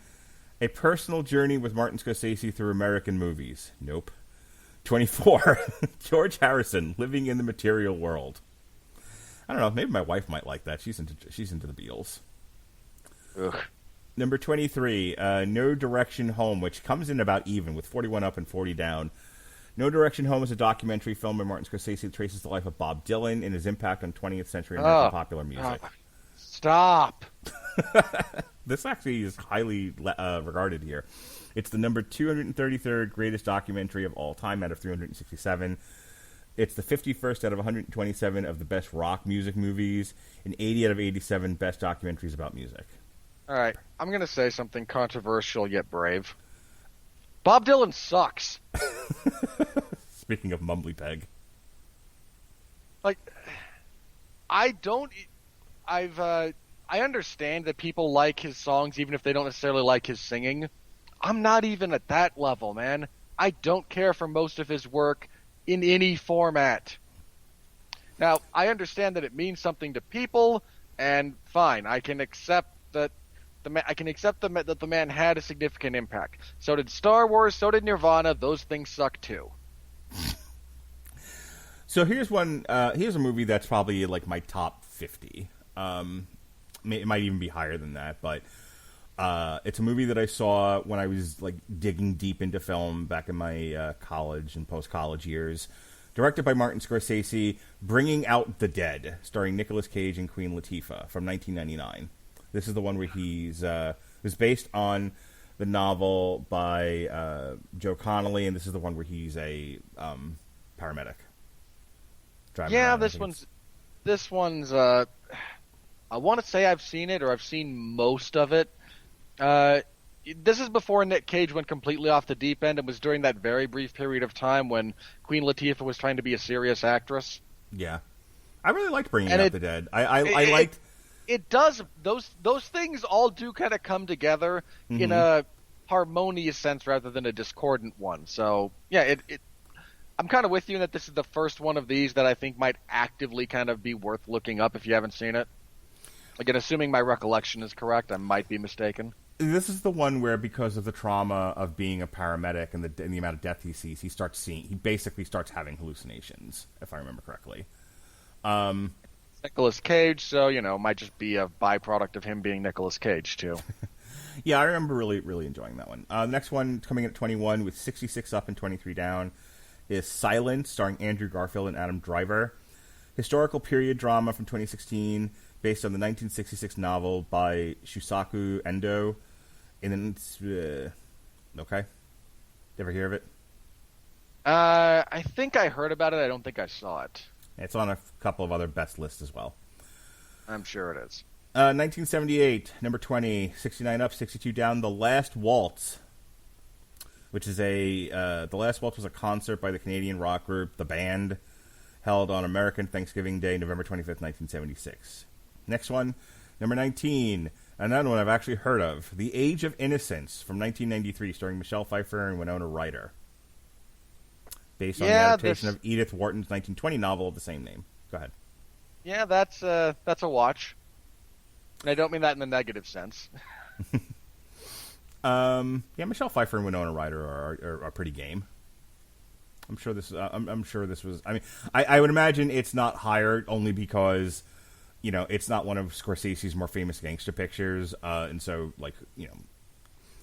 A Personal Journey with Martin Scorsese Through American Movies. Nope. 24, George Harrison, Living in the Material World. I don't know, maybe my wife might like that. She's into the Beatles. Ugh. Number 23, No Direction Home, which comes in about even with 41 up and 40 down. No Direction Home is a documentary film by Martin Scorsese that traces the life of Bob Dylan and his impact on 20th century American popular music. Stop. This actually is highly regarded here. It's the number 233rd greatest documentary of all time out of 367. It's the 51st out of 127 of the best rock music movies and 80 out of 87 best documentaries about music. All right, I'm going to say something controversial yet brave. Bob Dylan sucks. Speaking of Mumbly Peg. Like, I understand that people like his songs even if they don't necessarily like his singing. I'm not even at that level, man. I don't care for most of his work in any format. Now, I understand that it means something to people, and fine, I can accept that that the man had a significant impact. So did Star Wars, so did Nirvana. Those things suck too. So here's one. Here's a movie that's probably like my top 50. It might even be higher than that, but it's a movie that I saw when I was like digging deep into film back in my college and post-college years. Directed by Martin Scorsese, Bringing Out the Dead, starring Nicolas Cage and Queen Latifah from 1999. This is the one where he's it was based on the novel by Joe Connolly, and this is the one where he's a paramedic. Yeah, this one's. I want to say I've seen it, or I've seen most of it. This is before Nick Cage went completely off the deep end, and was during that very brief period of time when Queen Latifah was trying to be a serious actress. Yeah, I really liked Bringing Out the Dead. I liked. It does. Those things all do kind of come together in a harmonious sense rather than a discordant one. So yeah, I'm kind of with you in that this is the first one of these that I think might actively kind of be worth looking up if you haven't seen it. Again, assuming my recollection is correct, I might be mistaken. This is the one where, because of the trauma of being a paramedic and the amount of death he sees, he basically starts having hallucinations, if I remember correctly. Nicolas Cage, so, it might just be a byproduct of him being Nicolas Cage, too. Yeah, I remember really, really enjoying that one. The next one, coming in at 21 with 66 up and 23 down, is Silence, starring Andrew Garfield and Adam Driver. Historical period drama from 2016, based on the 1966 novel by Shusaku Endo. And then, okay. Ever hear of it? I think I heard about it. I don't think I saw it. It's on a couple of other best lists as well. I'm sure it is. 1978, number 20, 69 up, 62 down, The Last Waltz, which is The Last Waltz was a concert by the Canadian rock group The Band, held on American Thanksgiving Day, November 25th, 1976. Next one, number 19, another one I've actually heard of, The Age of Innocence from 1993, starring Michelle Pfeiffer and Winona Ryder. Based on the adaptation of Edith Wharton's 1920 novel of the same name. Go ahead. Yeah, that's a watch. And I don't mean that in the negative sense. Yeah, Michelle Pfeiffer and Winona Ryder are pretty game. I'm sure this was. I mean, I would imagine it's not higher only because, it's not one of Scorsese's more famous gangster pictures, and so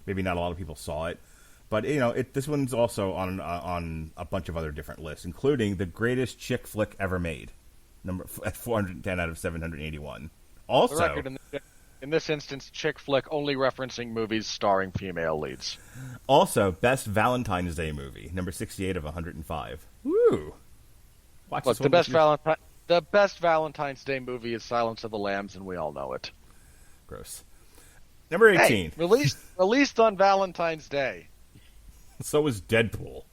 maybe not a lot of people saw it. But this one's also on a bunch of other different lists, including the greatest chick flick ever made, at 410 out of 781. Also, the record in this instance, chick flick only referencing movies starring female leads. Also, best Valentine's Day movie, number 68 of 105. Woo! Look, the best Valentine's Day movie is Silence of the Lambs, and we all know it. Gross. Number 18. Hey, released on Valentine's Day. So was Deadpool.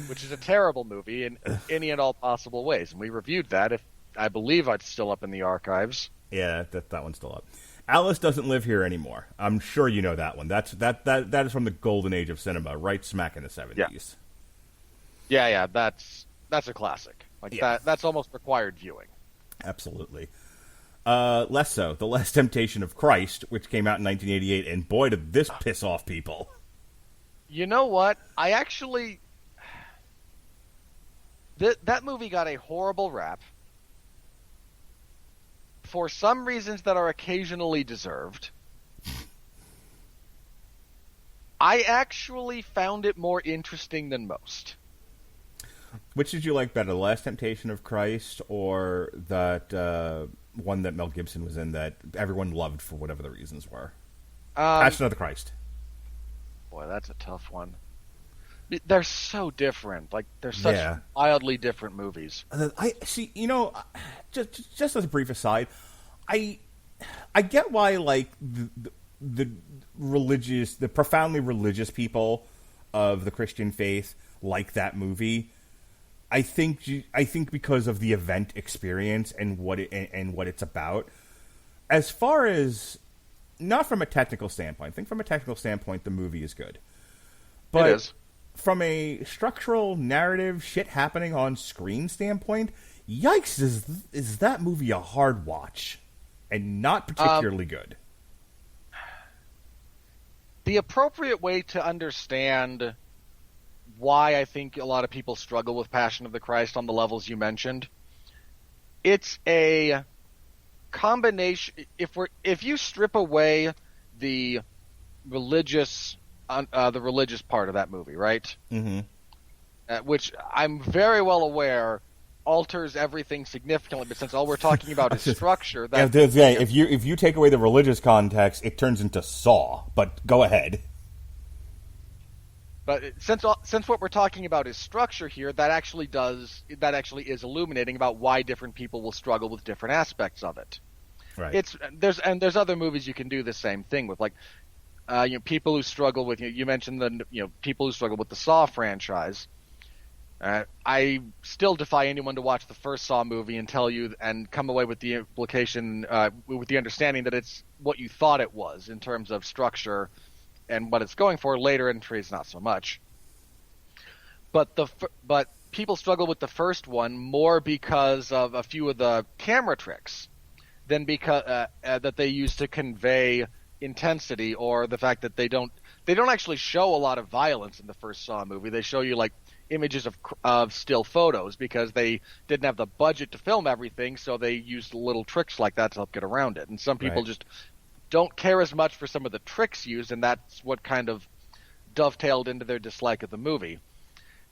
Which is a terrible movie in any and all possible ways. And we reviewed that. I believe it's still up in the archives. Yeah, that one's still up. Alice Doesn't Live Here Anymore. I'm sure you know that one. That is from the golden age of cinema, right smack in the 70s. Yeah, that's a classic. Like that's almost required viewing. Absolutely. Less so, The Last Temptation of Christ, which came out in 1988, and boy, did this piss off people. You know what? I actually... that movie got a horrible rap for some reasons that are occasionally deserved. I actually found it more interesting than most. Which did you like better, The Last Temptation of Christ or that one that Mel Gibson was in that everyone loved for whatever the reasons were? Passion of the Christ. Boy, that's a tough one. They're so different. Like, they're such wildly different movies. I see. Just as a brief aside, I get why like the profoundly religious people of the Christian faith like that movie. I think because of the event experience and what it's about. As far as not from a technical standpoint, I think from a technical standpoint the movie is good. But it is. From a structural narrative shit happening on screen standpoint, yikes, is that movie a hard watch and not particularly good. The appropriate way to understand why I think a lot of people struggle with Passion of the Christ on the levels you mentioned, it's a combination. If you strip away the religious part of that movie, right? Mm-hmm. Which I'm very well aware alters everything significantly, but since all we're talking about is structure, if you take away the religious context, it turns into Saw. But go ahead. But since what we're talking about is structure here, that actually is illuminating about why different people will struggle with different aspects of it. Right. There's other movies you can do the same thing with, like people who struggle with you mentioned people who struggle with the Saw franchise. I still defy anyone to watch the first Saw movie and tell you and come away with the implication with the understanding that it's what you thought it was in terms of structure and what it's going for. Later entries, not so much. But people struggle with the first one more because of a few of the camera tricks than because that they use to convey intensity, or the fact that they don't actually show a lot of violence in the first Saw movie. They show you like images of still photos because they didn't have the budget to film everything, so they used little tricks like that to help get around it. And some people just don't care as much for some of the tricks used, and that's what kind of dovetailed into their dislike of the movie.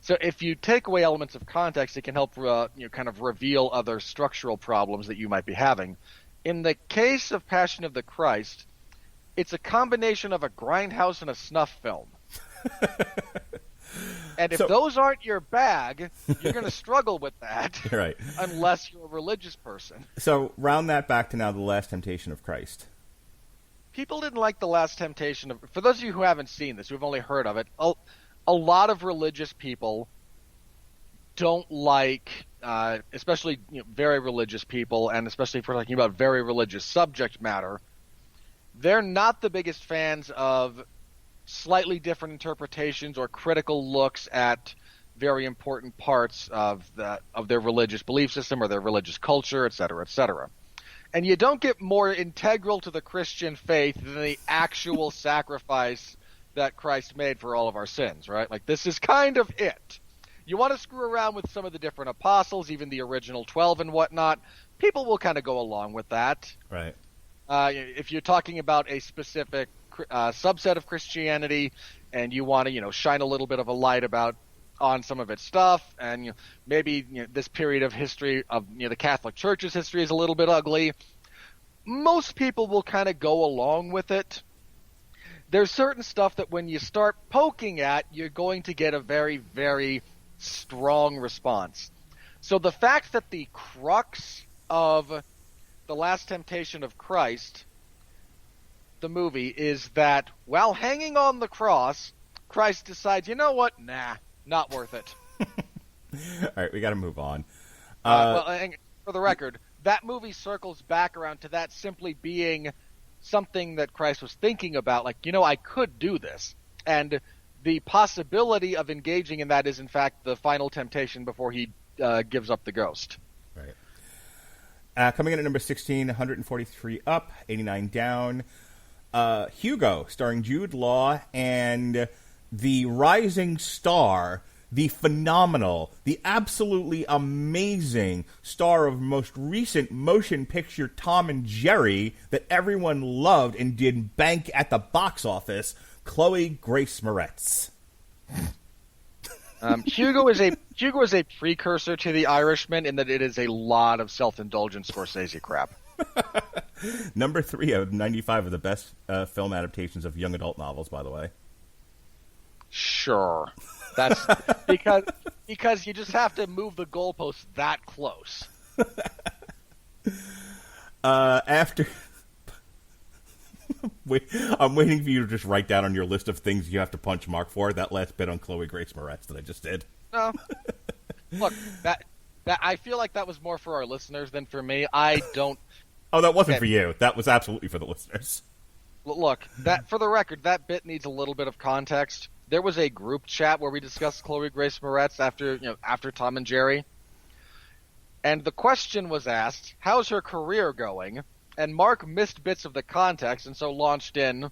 So if you take away elements of context, it can help kind of reveal other structural problems that you might be having. In the case of Passion of the Christ, it's a combination of a grindhouse and a snuff film. And if those aren't your bag, you're going to struggle with that. Right. Unless you're a religious person. So round that back to now The Last Temptation of Christ. People didn't like The Last Temptation of... For those of you who haven't seen this, who've only heard of it, a lot of religious people don't like, especially very religious people, and especially if we're talking about very religious subject matter, they're not the biggest fans of slightly different interpretations or critical looks at very important parts of their religious belief system or their religious culture, et cetera, et cetera. And you don't get more integral to the Christian faith than the actual sacrifice that Christ made for all of our sins, right? Like, this is kind of it. You want to screw around with some of the different apostles, even the original 12 and whatnot, people will kind of go along with that. Right. If you're talking about a specific subset of Christianity and you want to, shine a little bit of a light on some of its stuff, and maybe this period of history of the Catholic Church's history is a little bit ugly, most people will kind of go along with it. There's certain stuff that when you start poking at, you're going to get a very, very strong response. So the fact that the crux of The Last Temptation of Christ, the movie, is that while hanging on the cross, Christ decides, you know what? Nah, not worth it. All right, we got to move on. And for the record, that movie circles back around to that simply being something that Christ was thinking about, like, I could do this. And the possibility of engaging in that is, in fact, the final temptation before he gives up the ghost. Right. Coming in at number 16, 143 up, 89 down. Hugo, starring Jude Law and the rising star, the phenomenal, the absolutely amazing star of most recent motion picture Tom and Jerry that everyone loved and did bank at the box office, Chloe Grace Moretz. Hugo is a precursor to The Irishman in that it is a lot of self-indulgent Scorsese crap. Number 3 out of 95 of the best film adaptations of young adult novels, by the way. Sure. That's because you just have to move the goalposts that close. After... I'm waiting for you to just write down on your list of things you have to punch Mark for that last bit on Chloe Grace Moretz that I just did. No. Look, that I feel like that was more for our listeners than for me. I don't... Oh, that wasn't for you. That was absolutely for the listeners. Look, that for the record, that bit needs a little bit of context. There was a group chat where we discussed Chloe Grace Moretz after Tom and Jerry. And the question was asked, how's her career going? And Mark missed bits of the context and so launched in.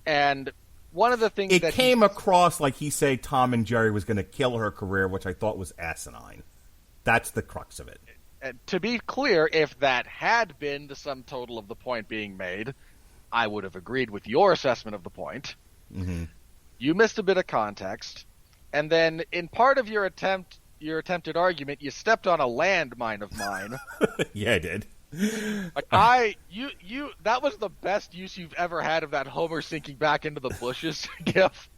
And one of the things it came across like he said Tom and Jerry was going to kill her career, which I thought was asinine. That's the crux of it. And to be clear, if that had been the sum total of the point being made, I would have agreed with your assessment of the point. Mm-hmm. You missed a bit of context, and then in part of your attempted argument, you stepped on a landmine of mine. Yeah, I did. Like that was the best use you've ever had of that Homer sinking back into the bushes gif.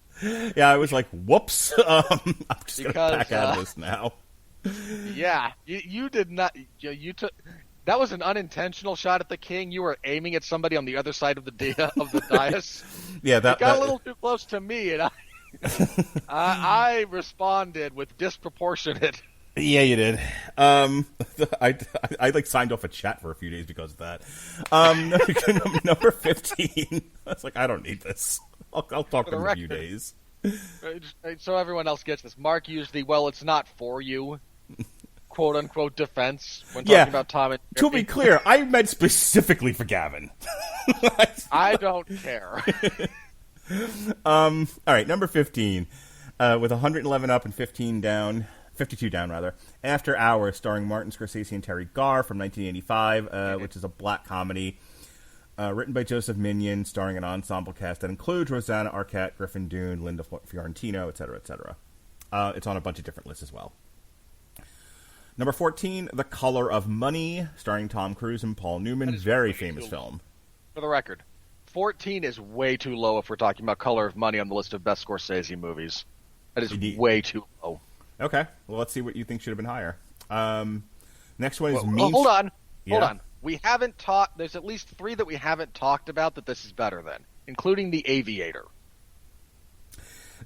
Yeah, I was like, whoops. I'm just going to back out of this now. Yeah, you did not. You took. That was an unintentional shot at the king. You were aiming at somebody on the other side of the dais. Yeah, that got a little too close to me, and I responded with disproportionate. Yeah, you did. I like signed off a chat for a few days because of that. Number 15. I was like, I don't need this. I'll talk to him in a few days. So everyone else gets this. Mark used the it's not for you, quote unquote defense when talking about Tom and Jerry. To be clear, I meant specifically for Gavin. I don't care. All right, number 15, with 111 up and 52 down rather. After Hours, starring Martin Scorsese and Terry Garr from 1985, which is a black comedy. Written by Joseph Minion, starring an ensemble cast that includes Rosanna Arquette, Griffin Dunne, Linda Fiorentino, etc., etc. It's on a bunch of different lists as well. Number 14, The Color of Money, starring Tom Cruise and Paul Newman. Very famous film. For the record, 14 is way too low if we're talking about Color of Money on the list of best Scorsese movies. That is way too low. Okay, well, let's see what you think should have been higher. Next one is Hold on. We haven't talked. There's at least 3 that we haven't talked about that this is better than, including The Aviator.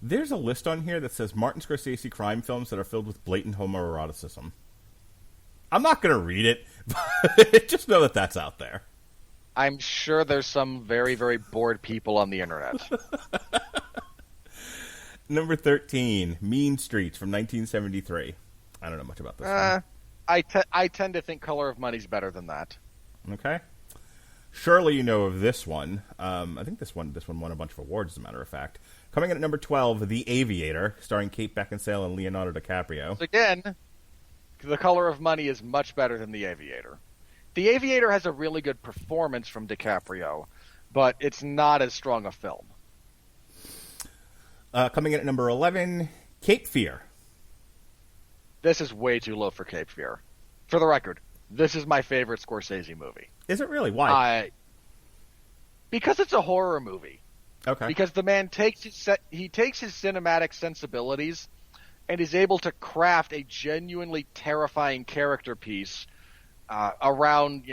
There's a list on here that says Martin Scorsese crime films that are filled with blatant homoeroticism. I'm not going to read it, but just know that that's out there. I'm sure there's some very, very bored people on the internet. Number 13, Mean Streets from 1973. I don't know much about this one. I tend to think Color of Money's better than that. Okay. Surely you know of this one. I think this one won a bunch of awards, as a matter of fact. Coming in at number 12, The Aviator, starring Kate Beckinsale and Leonardo DiCaprio. Again, The Color of Money is much better than The Aviator. The Aviator has a really good performance from DiCaprio, but it's not as strong a film. Coming in at number 11, Cape Fear. This is way too low for Cape Fear. For the record, this is my favorite Scorsese movie. Is it really? Why? Because it's a horror movie. Okay. Because the man takes his cinematic sensibilities and is able to craft a genuinely terrifying character piece around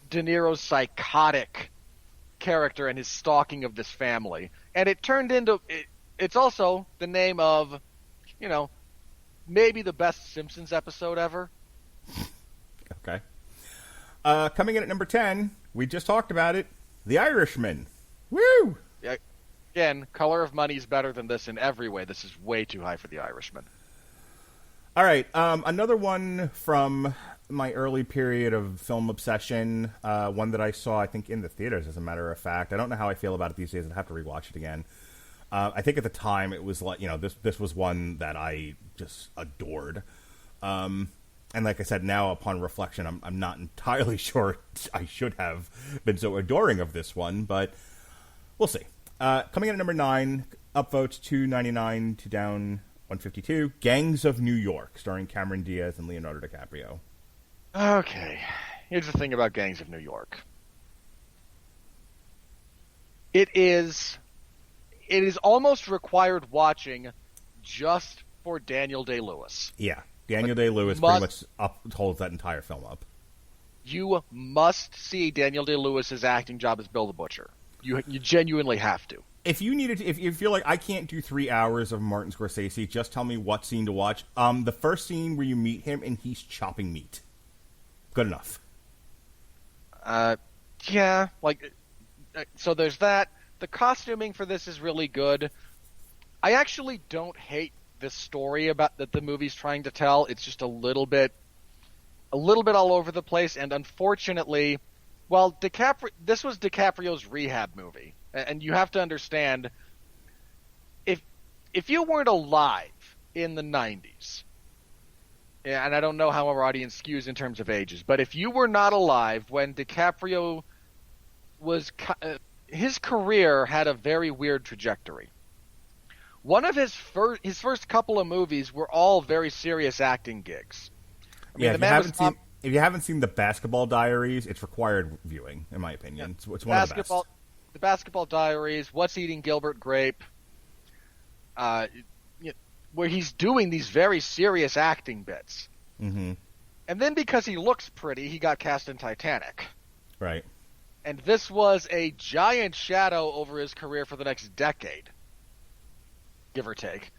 De Niro's psychotic character and his stalking of this family. And it turned into... It's also the name of, maybe the best Simpsons episode ever. Okay. Coming in at number 10, we just talked about it, The Irishman. Woo! Again, Color of Money is better than this in every way. This is way too high for The Irishman. All right, another one from my early period of film obsession, one that I saw, I think, in the theaters, as a matter of fact. I don't know how I feel about it these days. I'd have to rewatch it again. I think at the time it was like, this was one that I just adored. And like I said, now upon reflection, I'm not entirely sure I should have been so adoring of this one, but we'll see. Coming in at number 9, upvotes 299 to down 152, Gangs of New York, starring Cameron Diaz and Leonardo DiCaprio. Okay, here's the thing about Gangs of New York. It is almost required watching just for Daniel Day-Lewis. Yeah, Daniel Day-Lewis pretty much holds that entire film up. You must see Daniel Day-Lewis's acting job as Bill the Butcher. You genuinely have to. If you needed to, if you feel like I can't do 3 hours of Martin Scorsese, just tell me what scene to watch. The first scene where you meet him and he's chopping meat. Good enough. Yeah, so there's that. The costuming for this is really good. I actually don't hate the story about that the movie's trying to tell. It's just a little bit all over the place, and unfortunately, well, this was DiCaprio's rehab movie, and you have to understand, if you weren't alive in the 90s, and I don't know how our audience skews in terms of ages, but if you were not alive when DiCaprio was, his career had a very weird trajectory. One of his first couple of movies were all very serious acting gigs. If you haven't seen The Basketball Diaries, it's required viewing, in my opinion. Yeah. It's one of the best. The Basketball Diaries, What's Eating Gilbert Grape, where he's doing these very serious acting bits. Mm-hmm. And then because he looks pretty, he got cast in Titanic. Right. And this was a giant shadow over his career for the next decade, give or take.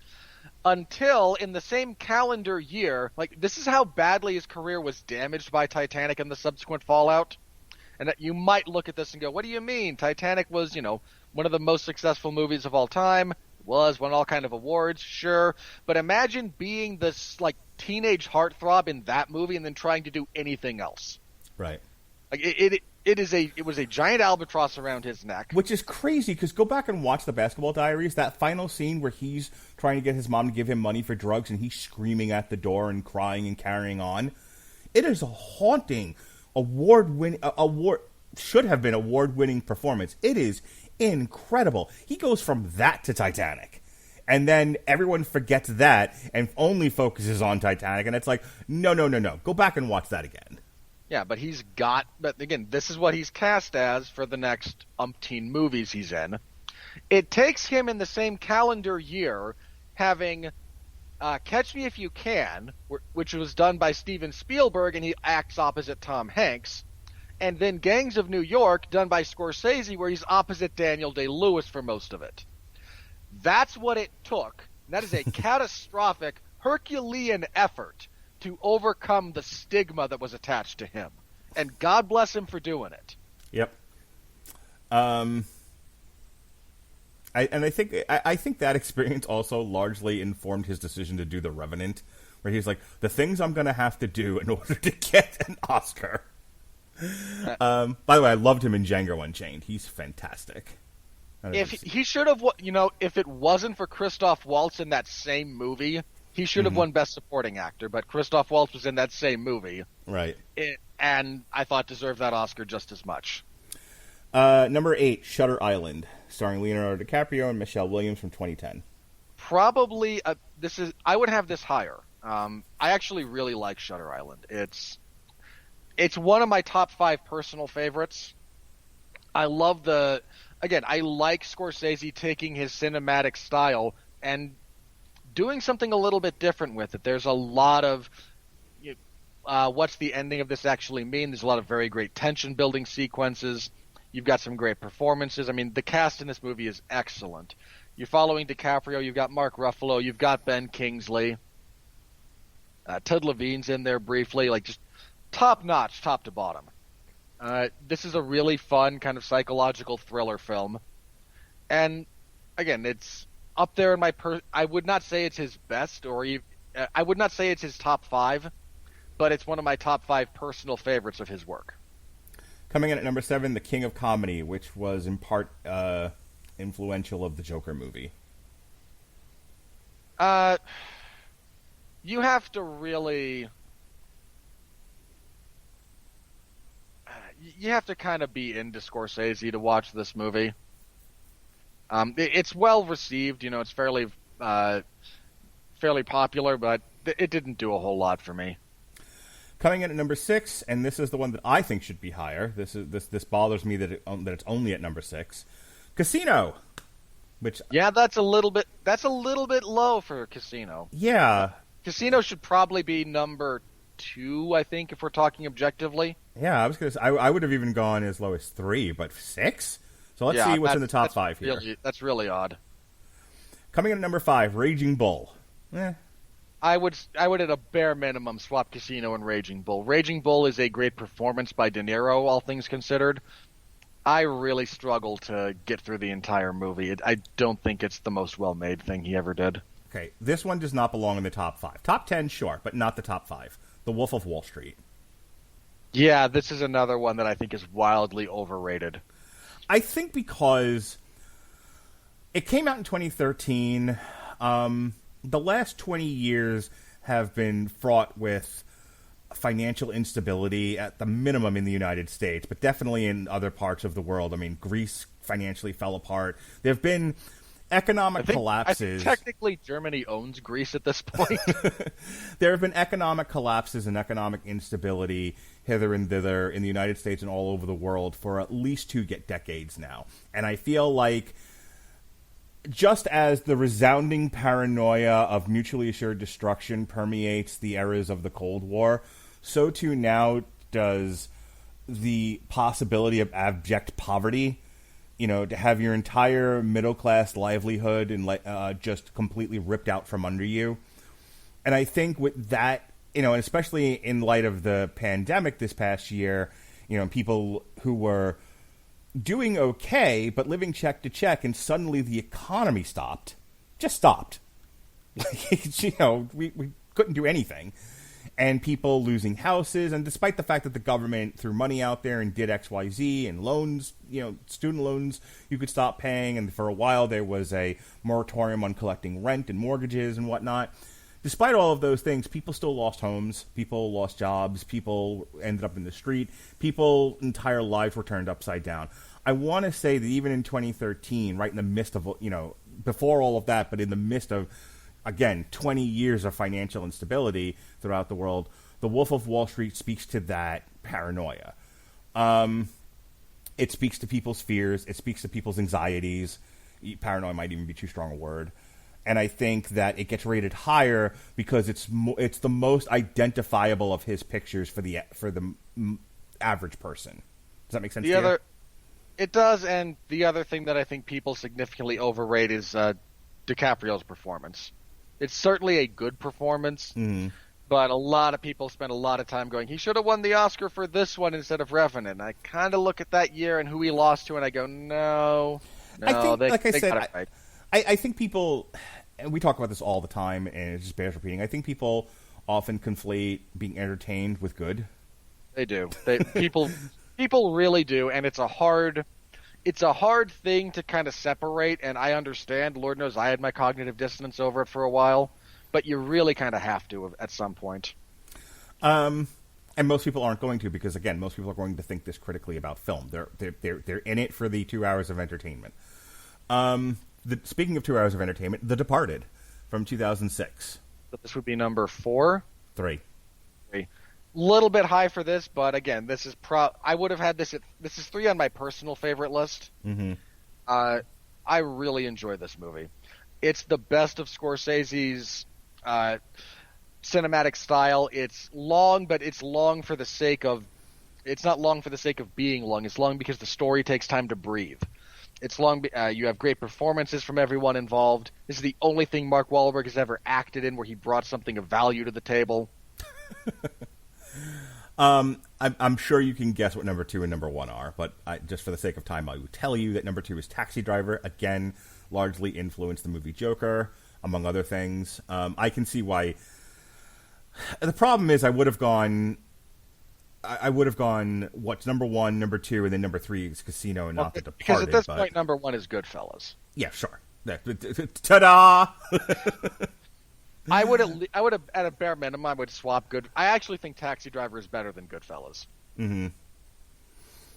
Until in the same calendar year, this is how badly his career was damaged by Titanic and the subsequent fallout. And that you might look at this and go, what do you mean? Titanic was, one of the most successful movies of all time. It won all kind of awards, sure. But imagine being this, teenage heartthrob in that movie and then trying to do anything else. Right. It was a giant albatross around his neck. Which is crazy, because go back and watch The Basketball Diaries. That final scene where he's trying to get his mom to give him money for drugs and he's screaming at the door and crying and carrying on. It is a haunting, should have been award-winning performance. It is incredible. He goes from that to Titanic. And then everyone forgets that and only focuses on Titanic. And it's like, no. Go back and watch that again. Yeah, but again, this is what he's cast as for the next umpteen movies he's in. It takes him in the same calendar year having Catch Me If You Can, which was done by Steven Spielberg, and he acts opposite Tom Hanks, and then Gangs of New York, done by Scorsese, where he's opposite Daniel Day-Lewis for most of it. That's what it took. That is a catastrophic, Herculean effort to overcome the stigma that was attached to him. And God bless him for doing it. Yep. I think that experience also largely informed his decision to do The Revenant, where he's like, the things I'm going to have to do in order to get an Oscar. By the way, I loved him in Django Unchained. He's fantastic. He should have, if it wasn't for Christoph Waltz in that same movie, he should have won Best Supporting Actor, but Christoph Waltz was in that same movie. Right. And I thought deserved that Oscar just as much. Number 8, Shutter Island, starring Leonardo DiCaprio and Michelle Williams from 2010. Probably, I would have this higher. I actually really like Shutter Island. It's one of my top 5 personal favorites. I love I like Scorsese taking his cinematic style and doing something a little bit different with it. There's a lot of what's the ending of this actually mean? There's a lot of very great tension-building sequences. You've got some great performances. I mean, the cast in this movie is excellent. You're following DiCaprio. You've got Mark Ruffalo. You've got Ben Kingsley. Ted Levine's in there briefly. Just top-notch, top to bottom. This is a really fun kind of psychological thriller film. And again, it's up there in my I would not say it's his best, I would not say it's his top 5, but it's one of my top 5 personal favorites of his work. Coming in at number 7, The King of Comedy, which was in part influential of the Joker movie. You have to really... You have to kind of be into Scorsese to watch this movie. It's well received, it's fairly popular, but it didn't do a whole lot for me. Coming in at number 6, and this is the one that I think should be higher. This bothers me that it's only at number 6. Casino, which that's a little bit low for Casino. Yeah, Casino should probably be number 2, I think, if we're talking objectively. Yeah, I would have even gone as low as 3, but 6. So let's see what's in the top 5 here. That's really odd. Coming in at number 5, Raging Bull. I would at a bare minimum swap Casino and Raging Bull. Raging Bull is a great performance by De Niro, all things considered. I really struggle to get through the entire movie. I don't think it's the most well-made thing he ever did. Okay, this one does not belong in the top 5. Top 10, sure, but not the top 5. The Wolf of Wall Street. Yeah, this is another one that I think is wildly overrated. I think because it came out in 2013. The last 20 years have been fraught with financial instability at the minimum in the United States, but definitely in other parts of the world. I mean, Greece financially fell apart. There have been economic collapses. I think technically Germany owns Greece at this point. There have been economic collapses and economic instability hither and thither in the United States and all over the world for at least 2 decades now. And I feel like just as the resounding paranoia of mutually assured destruction permeates the eras of the Cold War, so too now does the possibility of abject poverty. To have your entire middle-class livelihood and just completely ripped out from under you. And I think with that, and especially in light of the pandemic this past year, people who were doing okay, but living check to check, and suddenly the economy just stopped. We couldn't do anything. And people losing houses, and despite the fact that the government threw money out there and did XYZ and loans, student loans you could stop paying, and for a while there was a moratorium on collecting rent and mortgages and whatnot. Despite all of those things, people still lost homes, people lost jobs, people ended up in the street, people's entire lives were turned upside down. I want to say that even in 2013, right in the midst of, before all of that, but in the midst of, again, 20 years of financial instability throughout the world, The Wolf of Wall Street speaks to that paranoia. It speaks to people's fears. It speaks to people's anxieties. Paranoia might even be too strong a word. And I think that it gets rated higher because it's the most identifiable of his pictures for the average person. Does that make sense to you? It does, and the other thing that I think people significantly overrate is DiCaprio's performance. It's certainly a good performance, but a lot of people spend a lot of time going, he should have won the Oscar for this one instead of Revenant. And I kind of look at that year and who he lost to, and I go, no, I think, got it right. I think people, and we talk about this all the time, and it just bears repeating, I think people often conflate being entertained with good. They do. People really do, and it's a hard thing to kind of separate, and I understand. Lord knows I had my cognitive dissonance over it for a while, but you really kind of have to at some point. And most people aren't going to, because again, most people are going to think this critically about film. They're in it for the 2 hours of entertainment. Speaking of 2 hours of entertainment, The Departed from 2006. So this would be number 4? 3. Little bit high for this, but again, this is I would have had this this is 3 on my personal favorite list. I really enjoy this movie. It's the best of Scorsese's cinematic style. It's long, but it's long for the sake of it's not long for the sake of being long. It's long because the story takes time to breathe. It's long. You have great performances from everyone involved. This is the only thing Mark Wahlberg has ever acted in where he brought something of value to the table. I'm sure you can guess what number 2 and number 1 are, but just for the sake of time, I will tell you that number 2 is Taxi Driver. Again, largely influenced the movie Joker, among other things. I can see why. The problem is, I would have gone. What's number 1, number 2, and then number 3 is Casino and not The Departed. Because at this point, number 1 is Goodfellas. Yeah, sure. Ta-da! I would have, at a bare minimum, I would swap I actually think Taxi Driver is better than Goodfellas. Mm-hmm.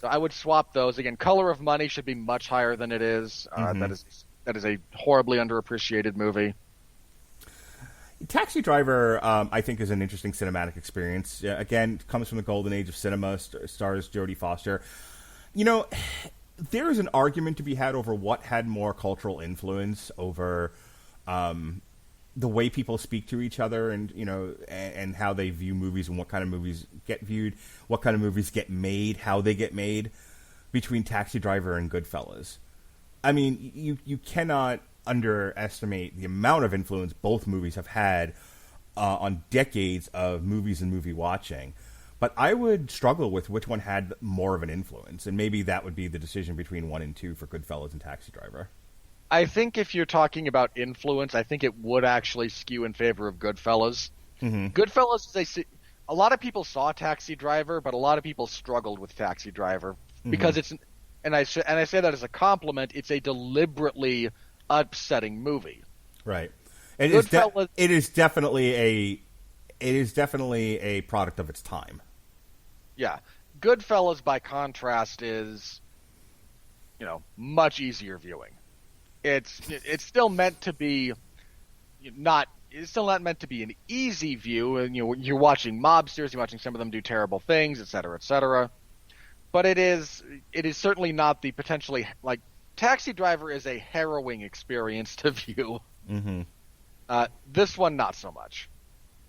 So I would swap those. Again, Color of Money should be much higher than it is. That is a horribly underappreciated movie. Taxi Driver, I think, is an interesting cinematic experience. Again, comes from the golden age of cinema, stars Jodie Foster. You know, there is an argument to be had over what had more cultural influence over the way people speak to each other, and and how they view movies, and what kind of movies get viewed, what kind of movies get made, how they get made, between Taxi Driver and Goodfellas. I mean, you cannot underestimate the amount of influence both movies have had on decades of movies and movie watching. But I would struggle with which one had more of an influence, and maybe that would be the decision between 1 and 2 for Goodfellas and Taxi Driver. I think if you're talking about influence, I think it would actually skew in favor of Goodfellas. Mm-hmm. Goodfellas, a lot of people saw Taxi Driver, but a lot of people struggled with Taxi Driver because it's, and I say that as a compliment, it's a deliberately upsetting movie. Right. It is definitely a product of its time. Yeah. Goodfellas, by contrast, is, much easier viewing. It's still meant to be it's still not meant to be an easy view, and you're watching mobsters, you're watching some of them do terrible things, etc., etc. But it is certainly not the potentially, like, Taxi Driver is a harrowing experience to view. Mm-hmm. This one, not so much.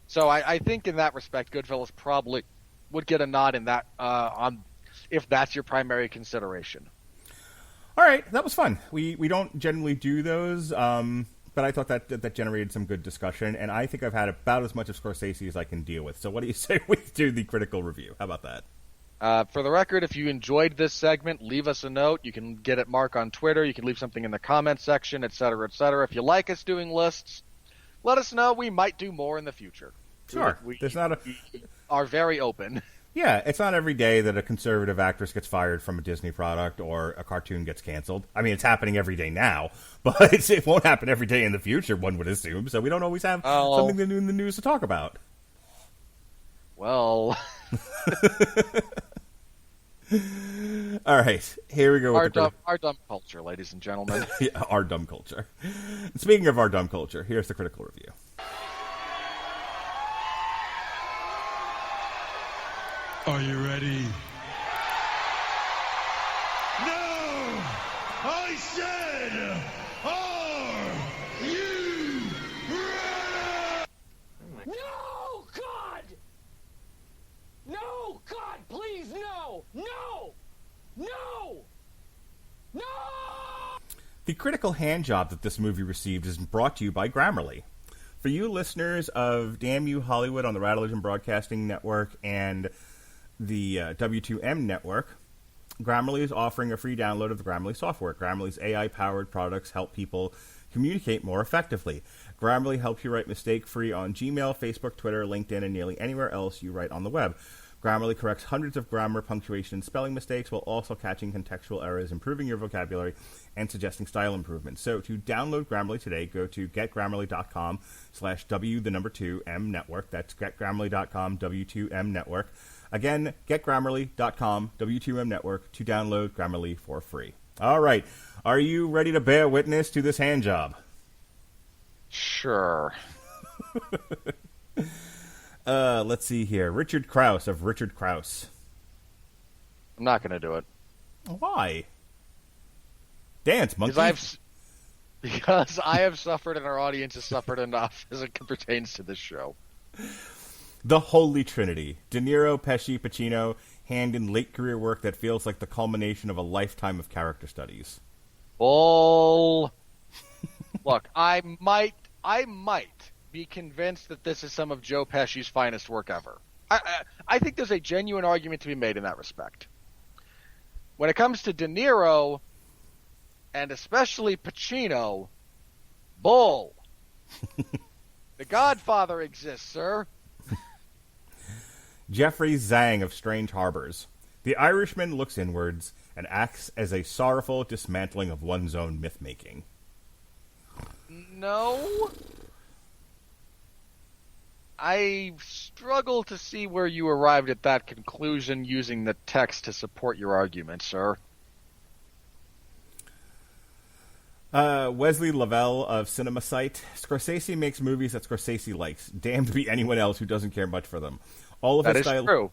So I think in that respect, Goodfellas probably would get a nod in that if that's your primary consideration. All right, that was fun. We don't generally do those, but I thought that generated some good discussion, and I think I've had about as much of Scorsese as I can deal with. So what do you say we do the critical review? How about that? For the record, if you enjoyed this segment, leave us a note. You can get at Mark on Twitter. You can leave something in the comments section, etc., etc. If you like us doing lists, let us know. We might do more in the future. Sure. We are very open. Yeah, it's not every day that a conservative actress gets fired from a Disney product or a cartoon gets canceled. I mean, it's happening every day now, but it won't happen every day in the future, one would assume. So we don't always have something in the news to talk about. Well... All right, here we go. Our dumb culture, ladies and gentlemen. Yeah, our dumb culture. Speaking of our dumb culture, here's the critical review. Are you ready? No! I said, are you ready? No, God! No, God, please, no! No! No! No! The critical handjob that this movie received is brought to you by Grammarly. For you listeners of Damn You Hollywood on the Rattlevision Broadcasting Network and the W2M network, Grammarly is offering a free download of the Grammarly software. Grammarly's AI-powered products help people communicate more effectively. Grammarly helps you write mistake-free on Gmail, Facebook, Twitter, LinkedIn, and nearly anywhere else you write on the web. Grammarly corrects hundreds of grammar, punctuation, and spelling mistakes while also catching contextual errors, improving your vocabulary, and suggesting style improvements. So to download Grammarly today, go to getgrammarly.com/W2M network. That's getgrammarly.com W2M network. Again, getgrammarly.com W2M network to download Grammarly for free. All right. Are you ready to bear witness to this handjob? Sure. Let's see here. Richard Krause of Richard Krause. I'm not going to do it. Why? Dance, monkey. Because I have suffered and our audience has suffered enough as it pertains to this show. The Holy Trinity. De Niro, Pesci, Pacino, hand in late career work that feels like the culmination of a lifetime of character studies. Look, I might be convinced that this is some of Joe Pesci's finest work ever. I think there's a genuine argument to be made in that respect. When it comes to De Niro, and especially Pacino, bull. The Godfather exists, sir. Jeffrey Zhang of Strange Harbors. The Irishman looks inwards and acts as a sorrowful dismantling of one's own myth-making. No. I struggle to see where you arrived at that conclusion using the text to support your argument, sir. Wesley Lavelle of CinemaSite. Scorsese makes movies that Scorsese likes. Damned be anyone else who doesn't care much for them. All of That his is true.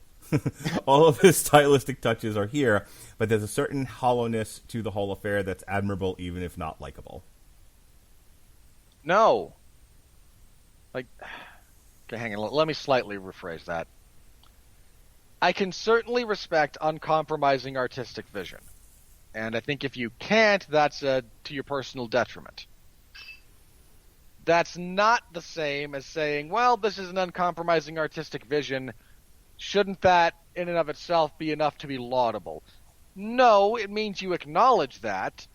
All of his stylistic touches are here, but there's a certain hollowness to the whole affair that's admirable, even if not likable. No. Okay, hang on. Let me slightly rephrase that. I can certainly respect uncompromising artistic vision. And I think if you can't, that's to your personal detriment. That's not the same as saying, well, this is an uncompromising artistic vision. Shouldn't that, in and of itself, be enough to be laudable? No, it means you acknowledge that,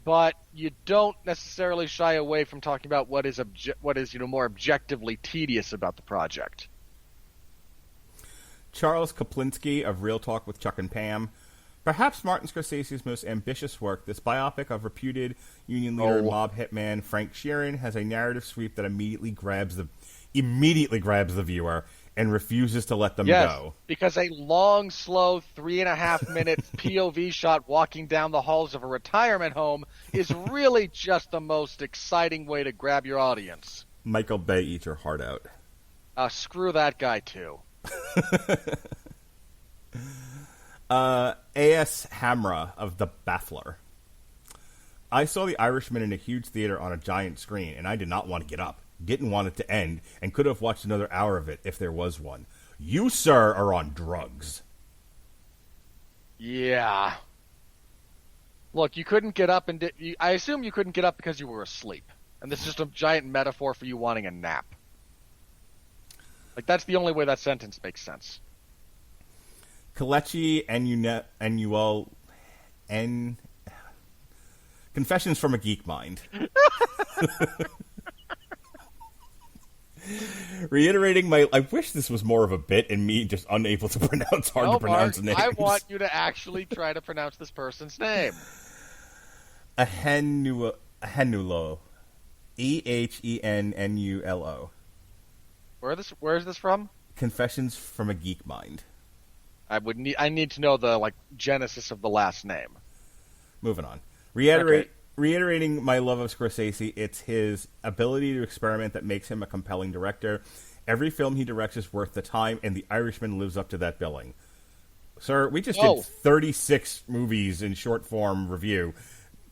but you don't necessarily shy away from talking about what is more objectively tedious about the project. Charles Kaplinski of Real Talk with Chuck and Pam. Perhaps Martin Scorsese's most ambitious work, this biopic of reputed union leader and mob hitman Frank Sheeran, has a narrative sweep that immediately grabs the viewer and refuses to let them go. Because a long, slow, 3.5-minute POV shot walking down the halls of a retirement home is really just the most exciting way to grab your audience. Michael Bay eats your heart out. Screw that guy, too. A.S. Hamra of The Baffler. I saw The Irishman in a huge theater on a giant screen, and I did not want to get up. Didn't want it to end, and could have watched another hour of it if there was one. You, sir, are on drugs. Yeah. Look, you couldn't get up, and I assume you couldn't get up because you were asleep. And this is just a giant metaphor for you wanting a nap. Like, that's the only way that sentence makes sense. Kalechi Confessions from a Geek Mind. Reiterating I wish this was more of a bit and me just unable to pronounce hard-to-pronounce names. I want you to actually try to pronounce this person's name. Ehennulo. Ehennulo. Where is this from? Confessions from a Geek Mind. I need to know the genesis of the last name. Moving on. Reiterating my love of Scorsese, it's his ability to experiment that makes him a compelling director. Every film he directs is worth the time, and The Irishman lives up to that billing. Sir, we just did 36 movies in short form review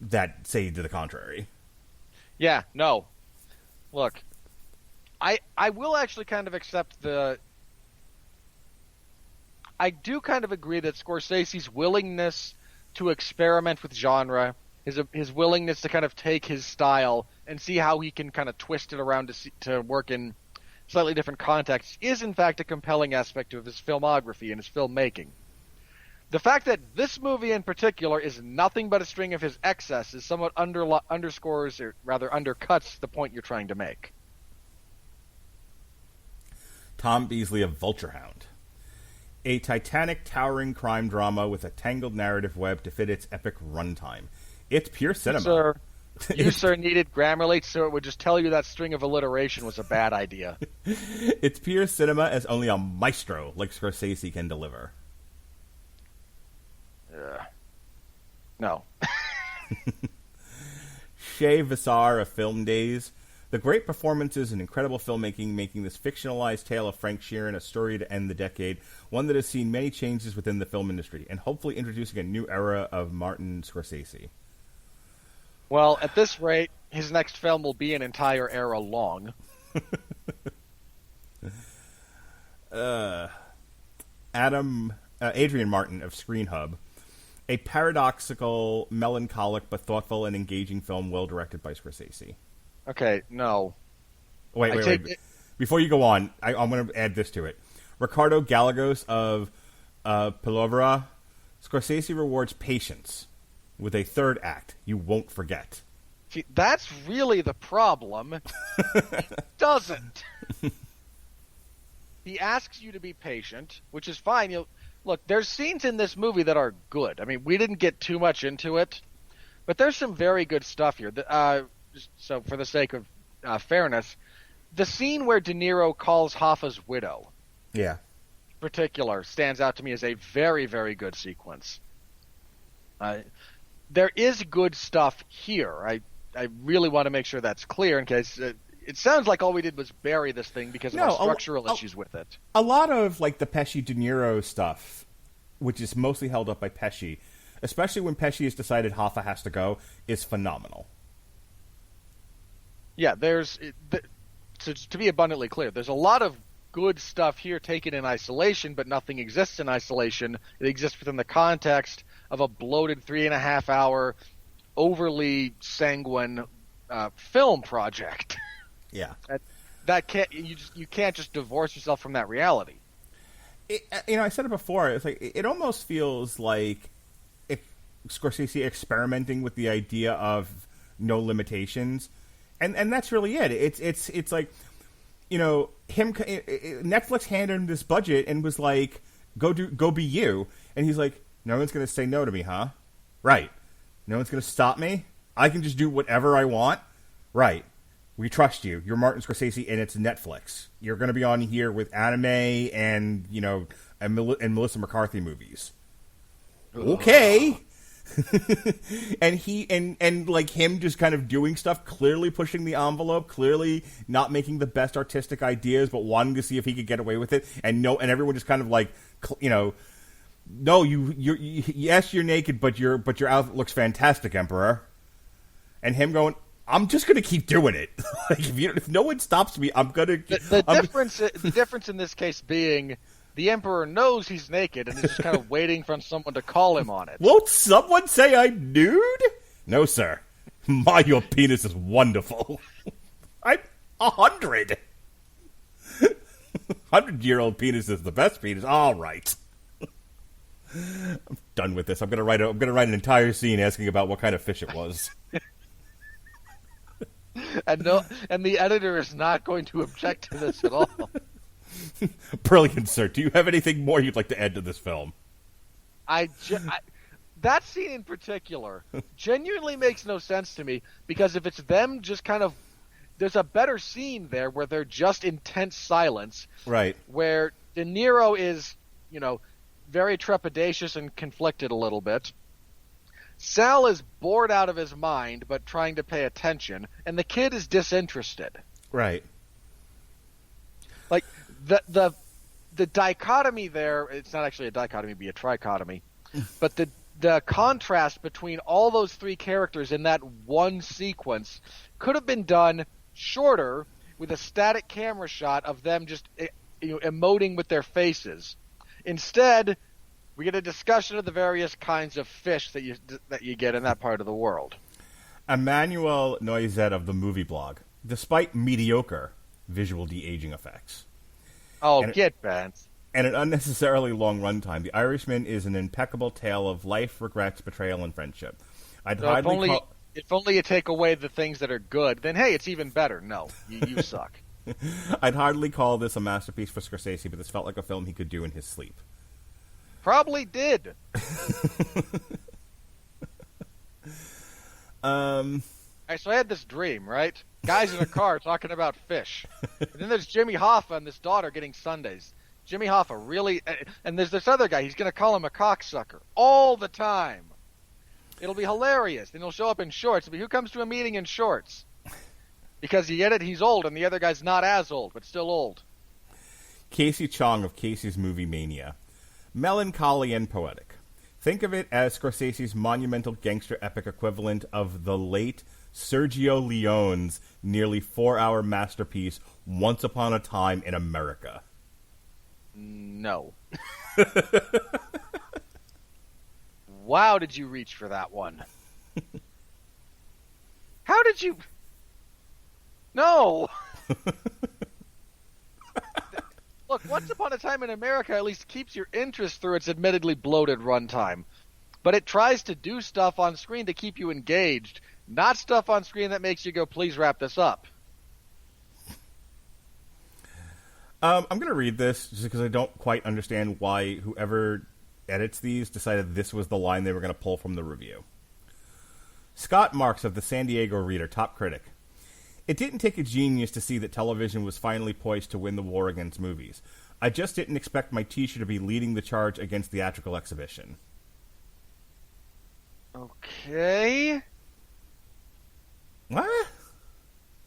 that say to the contrary. Yeah, no. Look, I will actually kind of accept I do kind of agree that Scorsese's willingness to experiment with genre, his willingness to kind of take his style and see how he can kind of twist it around to work in slightly different contexts is in fact a compelling aspect of his filmography and his filmmaking. The fact that this movie in particular is nothing but a string of his excesses somewhat underscores, or rather undercuts, the point you're trying to make. Tom Beasley of Vulturehound. A titanic, towering crime drama with a tangled narrative web to fit its epic runtime. It's pure cinema. You, sir, needed Grammarly, so it would just tell you that string of alliteration was a bad idea. It's pure cinema as only a maestro like Scorsese can deliver. No. Shea Vissar of Film Days. The great performances and incredible filmmaking making this fictionalized tale of Frank Sheeran a story to end the decade, one that has seen many changes within the film industry, and hopefully introducing a new era of Martin Scorsese. Well, at this rate, his next film will be an entire era long. Adrian Martin of Screen Hub. A paradoxical, melancholic, but thoughtful and engaging film well directed by Scorsese. Okay, no. Wait. Before you go on, I'm going to add this to it. Ricardo Gallegos of Pilovra, Scorsese rewards patience with a third act you won't forget. See, that's really the problem. He doesn't. He asks you to be patient, which is fine. Look, there's scenes in this movie that are good. I mean, we didn't get too much into it, but there's some very good stuff here. So for the sake of fairness, the scene where De Niro calls Hoffa's widow, Yeah. in particular, stands out to me as a very, very good sequence. There is good stuff here. I really want to make sure that's clear in case it sounds like all we did was bury this thing because of our structural issues with it. A lot of like the Pesci De Niro stuff, which is mostly held up by Pesci, especially when Pesci has decided Hoffa has to go, is phenomenal. Yeah, to be abundantly clear, there's a lot of good stuff here taken in isolation, but nothing exists in isolation. It exists within the context of a bloated 3.5-hour, overly sanguine film project. Yeah. That you can't just divorce yourself from that reality. I said it before. It's like it almost feels like if Scorsese experimenting with the idea of no limitations, and that's really it. It's like, Netflix handed him this budget and was like, go be you, and he's like, no one's gonna say no to me, huh? Right. No one's gonna stop me. I can just do whatever I want. Right. We trust you. You're Martin Scorsese, and it's Netflix. You're going to be on here with anime and and Melissa McCarthy movies. Okay. And he and like him just kind of doing stuff, clearly pushing the envelope, clearly not making the best artistic ideas, but wanting to see if he could get away with it. And everyone just kind of like, no, yes, you're naked, but your outfit looks fantastic, Emperor. And him going, I'm just going to keep doing it. Like, if no one stops me, I'm going to... The difference in this case being the Emperor knows he's naked and is just kind of waiting for someone to call him on it. Won't someone say I'm nude? No, sir. Your penis is wonderful. I'm 100. 100-year-old penis is the best penis. All right. I'm done with this. I'm gonna write an entire scene asking about what kind of fish it was. And the editor is not going to object to this at all. Brilliant, sir. Do you have anything more you'd like to add to this film? That scene in particular genuinely makes no sense to me, because if it's them just kind of... There's a better scene there where they're just intense silence. Right. Where De Niro is, very trepidatious and conflicted a little bit. Sal is bored out of his mind, but trying to pay attention, and the kid is disinterested. Right. Like, the dichotomy there, it's not actually a dichotomy, it'd be a trichotomy, but the contrast between all those three characters in that one sequence could have been done shorter with a static camera shot of them just emoting with their faces. Instead, we get a discussion of the various kinds of fish that you get in that part of the world. Emmanuel Noizet of the Movie Blog. Despite mediocre visual de-aging effects. Get bent. And an unnecessarily long runtime, The Irishman is an impeccable tale of life, regrets, betrayal, and friendship. If only you take away the things that are good, then hey, it's even better. No, you suck. I'd hardly call this a masterpiece for Scorsese, but this felt like a film he could do in his sleep. Probably did. So I had this dream, right? Guys in a car talking about fish. And then there's Jimmy Hoffa and this daughter getting sundaes. Jimmy Hoffa really... And there's this other guy. He's going to call him a cocksucker all the time. It'll be hilarious. Then he'll show up in shorts. But who comes to a meeting in shorts? Because you get it, he's old, and the other guy's not as old, but still old. Casey Chong of Casey's Movie Mania. Melancholy and poetic. Think of it as Scorsese's monumental gangster epic equivalent of the late Sergio Leone's nearly 4-hour masterpiece, Once Upon a Time in America. No. Wow, did you reach for that one? How did you... Look, Once Upon a Time in America at least keeps your interest through its admittedly bloated runtime. But it tries to do stuff on screen to keep you engaged, not stuff on screen that makes you go, please wrap this up. I'm going to read this just because I don't quite understand why whoever edits these decided this was the line they were going to pull from the review. Scott Marks of the San Diego Reader, top critic. It didn't take a genius to see that television was finally poised to win the war against movies. I just didn't expect my teacher to be leading the charge against theatrical exhibition. Okay. What?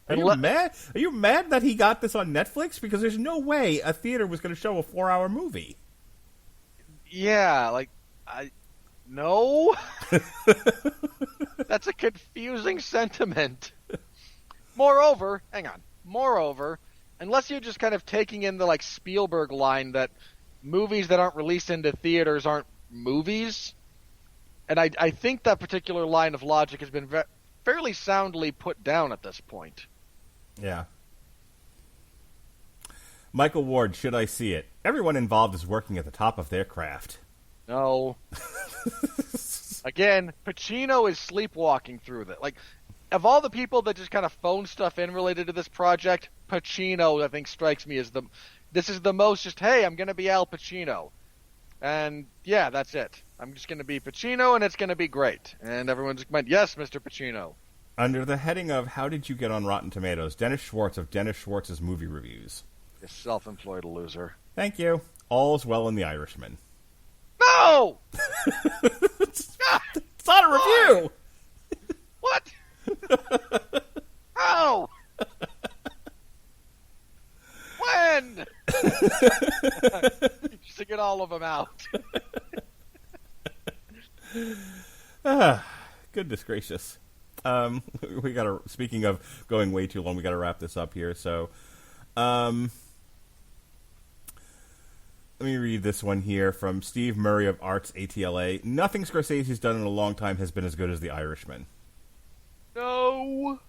Are you mad? Are you mad that he got this on Netflix? Because there's no way a theater was going to show a 4-hour movie. Yeah, no. That's a confusing sentiment. Moreover, unless you're just kind of taking in the Spielberg line that movies that aren't released into theaters aren't movies, and I think that particular line of logic has been fairly soundly put down at this point. Yeah. Michael Ward, should I see it? Everyone involved is working at the top of their craft. No. Again, Pacino is sleepwalking through that. Of all the people that just kind of phone stuff in related to this project, Pacino, I think, strikes me as this is the most just, hey, I'm going to be Al Pacino. And, yeah, that's it. I'm just going to be Pacino, and it's going to be great. And everyone's going, yes, Mr. Pacino. Under the heading of How Did You Get on Rotten Tomatoes, Dennis Schwartz of Dennis Schwartz's Movie Reviews. You self-employed loser. Thank you. All's well in the Irishman. No! It's not a review! What? How? When? Just to get all of them out. Goodness gracious. We gotta. Speaking of going way too long, we gotta wrap this up here. So, let me read this one here from Steve Murray of Arts ATLA. Nothing Scorsese's done in a long time has been as good as The Irishman. No.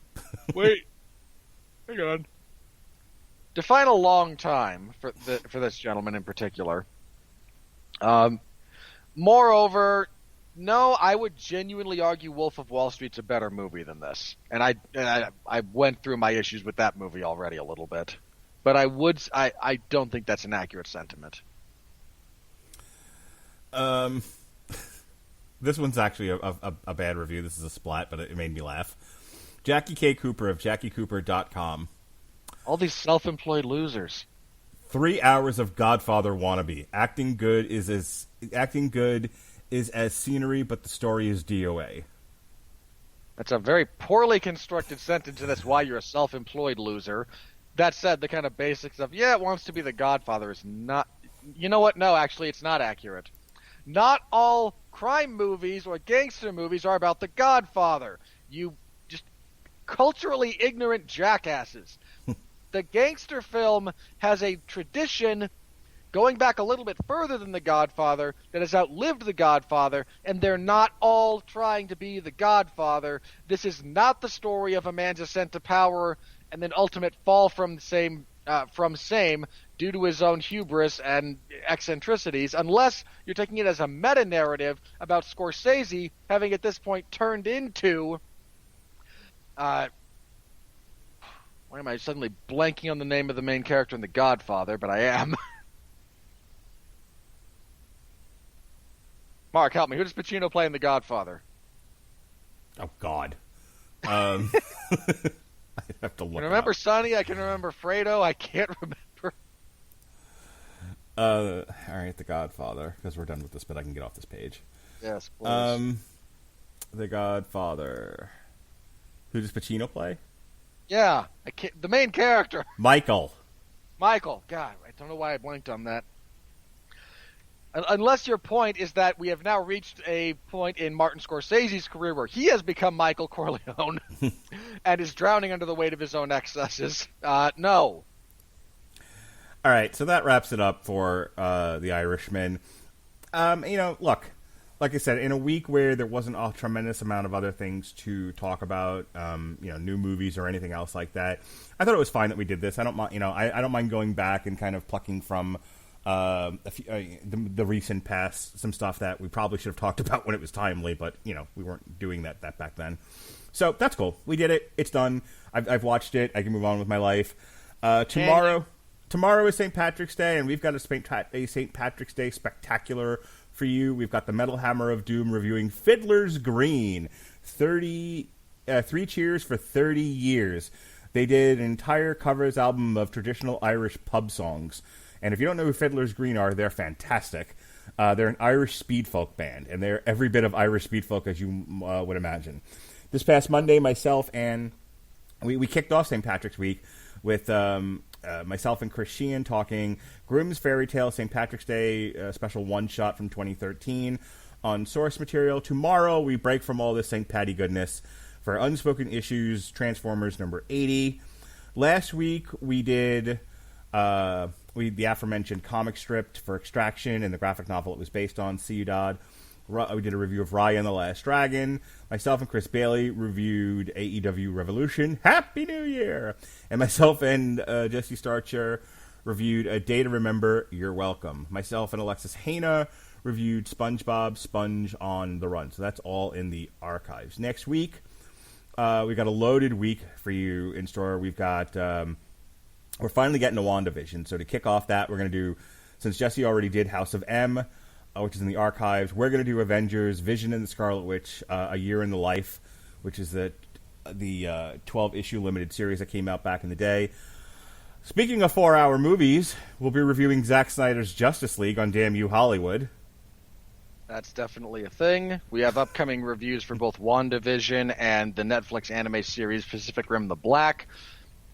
Wait. Hang on. Define a long time for this gentleman in particular. Moreover, no, I would genuinely argue Wolf of Wall Street's a better movie than this, and I went through my issues with that movie already a little bit, but I don't think that's an accurate sentiment. This one's actually a bad review. This is a splat, but it made me laugh. Jackie K. Cooper of JackieCooper.com. All these self-employed losers. 3 hours of Godfather wannabe. Acting good is as scenery, but the story is DOA. That's a very poorly constructed sentence, and that's why you're a self-employed loser. That said, the kind of basics of, it wants to be the Godfather is not... You know what? No, actually, it's not accurate. Not all crime movies or gangster movies are about the Godfather. You just culturally ignorant jackasses. The gangster film has a tradition going back a little bit further than The Godfather that has outlived The Godfather, and they're not all trying to be The Godfather. This is not the story of a man's ascent to power and then ultimate fall from same due to his own hubris and eccentricities, unless you're taking it as a meta-narrative about Scorsese having at this point turned into... why am I suddenly blanking on the name of the main character in The Godfather, but I am. Mark, help me. Who does Pacino play in The Godfather? Oh, God. I have to look. I can remember Sonny. I can remember Fredo. I can't remember. All right, The Godfather, because we're done with this, but I can get off this page. Yes, please. The Godfather. Who does Pacino play? Yeah, the main character. Michael. God, I don't know why I blanked on that. Unless your point is that we have now reached a point in Martin Scorsese's career where he has become Michael Corleone and is drowning under the weight of his own excesses. No. All right, so that wraps it up for The Irishman. Look, like I said, in a week where there wasn't a tremendous amount of other things to talk about, new movies or anything else like that, I thought it was fine that we did this. I don't mind, I don't mind going back and kind of plucking from the recent past some stuff that we probably should have talked about when it was timely, but we weren't doing that back then. So that's cool. We did it. It's done. I've watched it. I can move on with my life. Tomorrow is St. Patrick's Day, and we've got a St. Patrick's Day spectacular for you. We've got the Metal Hammer of Doom reviewing Fiddler's Green. 3 cheers for 30 years. They did an entire covers album of traditional Irish pub songs. And if you don't know who Fiddler's Green are, they're fantastic. They're an Irish speed folk band, and they're every bit of Irish speed folk as you would imagine. This past Monday, myself and we kicked off St. Patrick's Week with myself and Chris Sheehan talking Grimm's Fairy Tale St. Patrick's Day special one-shot from 2013 on source material. Tomorrow, we break from all this St. Patty goodness for Unspoken Issues Transformers number 80. Last week, we did the aforementioned comic strip for Extraction and the graphic novel it was based on, Ciudad. We did a review of Raya and the Last Dragon. Myself and Chris Bailey reviewed AEW Revolution. Happy New Year! And myself and Jesse Starcher reviewed A Day to Remember, You're Welcome. Myself and Alexis Haina reviewed SpongeBob Sponge on the Run. So that's all in the archives. Next week, we got a loaded week for you in store. We've got... we're finally getting to WandaVision. So to kick off that, we're going to do... Since Jesse already did House of M... which is in the archives. We're going to do Avengers, Vision and the Scarlet Witch, A Year in the Life, which is the 12-issue limited series that came out back in the day. Speaking of 4-hour movies, we'll be reviewing Zack Snyder's Justice League on Damn You Hollywood. That's definitely a thing. We have upcoming reviews for both WandaVision and the Netflix anime series Pacific Rim: The Black.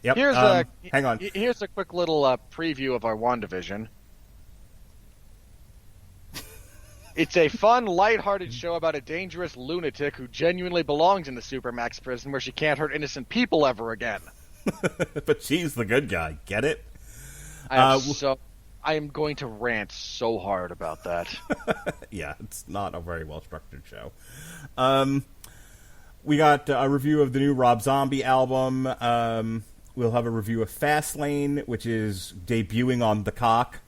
Yep. Hang on. Here's a quick little preview of our WandaVision. It's a fun, lighthearted show about a dangerous lunatic who genuinely belongs in the Supermax prison where she can't hurt innocent people ever again. But she's the good guy. Get it? I am going to rant so hard about that. Yeah, it's not a very well-structured show. We got a review of the new Rob Zombie album. We'll have a review of Fastlane, which is debuting on The Cock.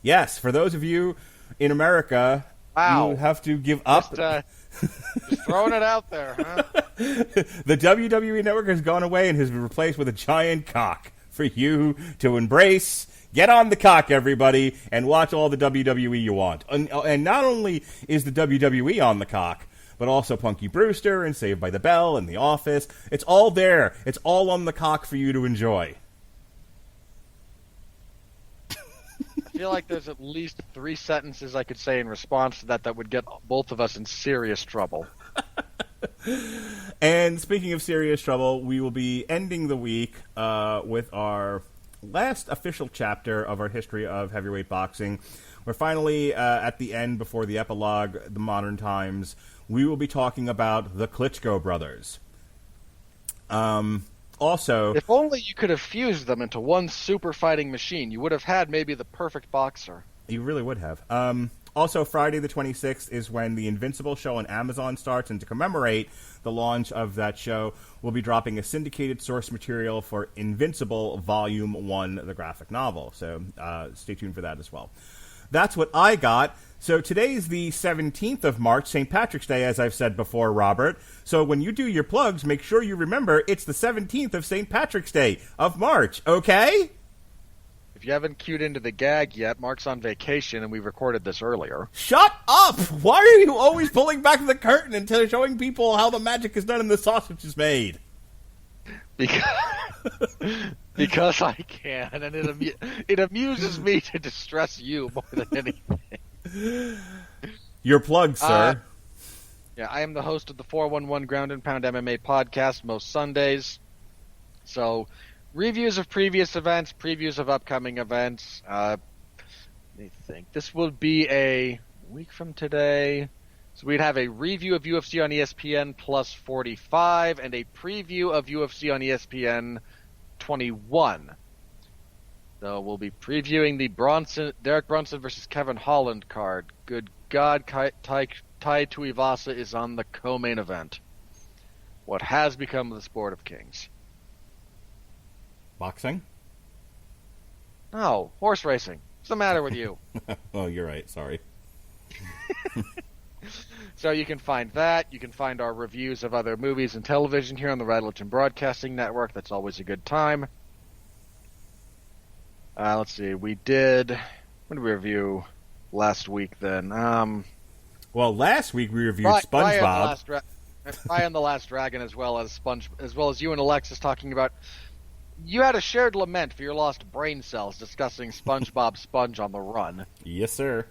Yes, for those of you... in America, you have to give up. Just throwing it out there, huh? The WWE Network has gone away and has been replaced with a giant cock for you to embrace. Get on the cock, everybody, and watch all the WWE you want. And not only is the WWE on the cock, but also Punky Brewster and Saved by the Bell and The Office. It's all there. It's all on the cock for you to enjoy. I feel like there's at least 3 sentences I could say in response to that would get both of us in serious trouble. And speaking of serious trouble, we will be ending the week with our last official chapter of our history of heavyweight boxing. We're finally at the end before the epilogue, the modern times. We will be talking about the Klitschko Brothers. Also, if only you could have fused them into one super fighting machine, you would have had maybe the perfect boxer. You really would have. Also, Friday the 26th is when the Invincible show on Amazon starts, and to commemorate the launch of that show, we'll be dropping a syndicated source material for Invincible Volume 1, the graphic novel. So stay tuned for that as well. That's what I got. So today's the 17th of March, St. Patrick's Day, as I've said before, Robert. So when you do your plugs, make sure you remember it's the 17th of St. Patrick's Day of March, okay? If you haven't cued into the gag yet, Mark's on vacation, and we recorded this earlier. Shut up! Why are you always pulling back the curtain and showing people how the magic is done and the sausage is made? Because I can, and it amuses me to distress you more than anything. Your plug, sir. Yeah, I am the host of the 411 Ground and Pound MMA podcast most Sundays. So, reviews of previous events, previews of upcoming events. Let me think. This will be a week from today. So we'd have a review of UFC on ESPN Plus 45 and a preview of UFC on ESPN 21. So we'll be previewing the Derek Brunson versus Kevin Holland card. Good God, Tai Tuivasa is on the co-main event. What has become the sport of kings? Boxing? No, horse racing. What's the matter with you? Oh, you're right. Sorry. So you can find that. You can find our reviews of other movies and television here on the Rattleton Broadcasting Network. That's always a good time. Let's see. What did we review last week then? Well, last week we reviewed SpongeBob. Ryan the Last Dragon, as well as you and Alexis talking about. You had a shared lament for your lost brain cells discussing SpongeBob Sponge on the Run. Yes, sir.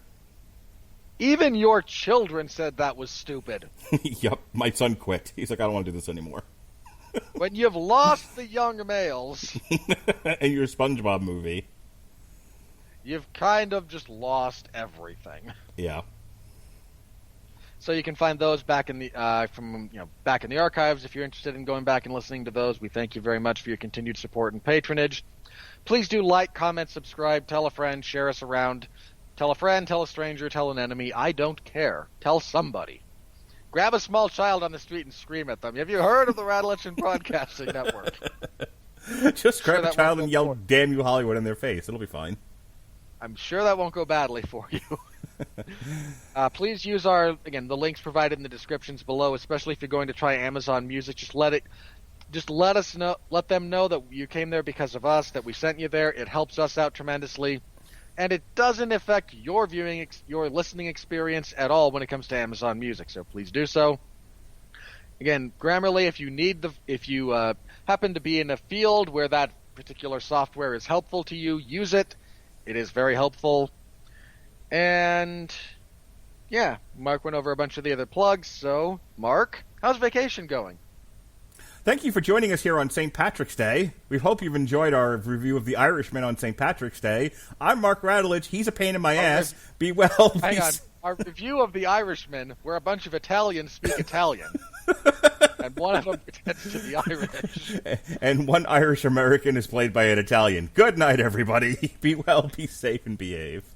Even your children said that was stupid. Yep, my son quit. He's like, I don't want to do this anymore. When you've lost the young males... In your SpongeBob movie. You've kind of just lost everything. Yeah. So you can find those back in the back in the archives if you're interested in going back and listening to those. We thank you very much for your continued support and patronage. Please do like, comment, subscribe, tell a friend, share us around. Tell a friend, tell a stranger, tell an enemy. I don't care. Tell somebody. Grab a small child on the street and scream at them. Have you heard of the Rattleton Broadcasting Network? Just grab a child and yell, "Damn you, Hollywood," in their face. It'll be fine. I'm sure that won't go badly for you. Please use the links provided in the descriptions below, especially if you're going to try Amazon Music. Just let us know, let them know that you came there because of us, that we sent you there. It helps us out tremendously. And it doesn't affect your your listening experience at all when it comes to Amazon Music. So please do so. Again, Grammarly, if you happen to be in a field where that particular software is helpful to you, use it. It is very helpful. And yeah, Mark went over a bunch of the other plugs. So, Mark, how's vacation going? Thank you for joining us here on St. Patrick's Day. We hope you've enjoyed our review of The Irishman on St. Patrick's Day. I'm Mark Radulich. He's a pain in my ass. Be well. Hang on. Our review of The Irishman, where a bunch of Italians speak Italian. And one of them pretends to be Irish. And one Irish American is played by an Italian. Good night, everybody. Be well, be safe, and behave.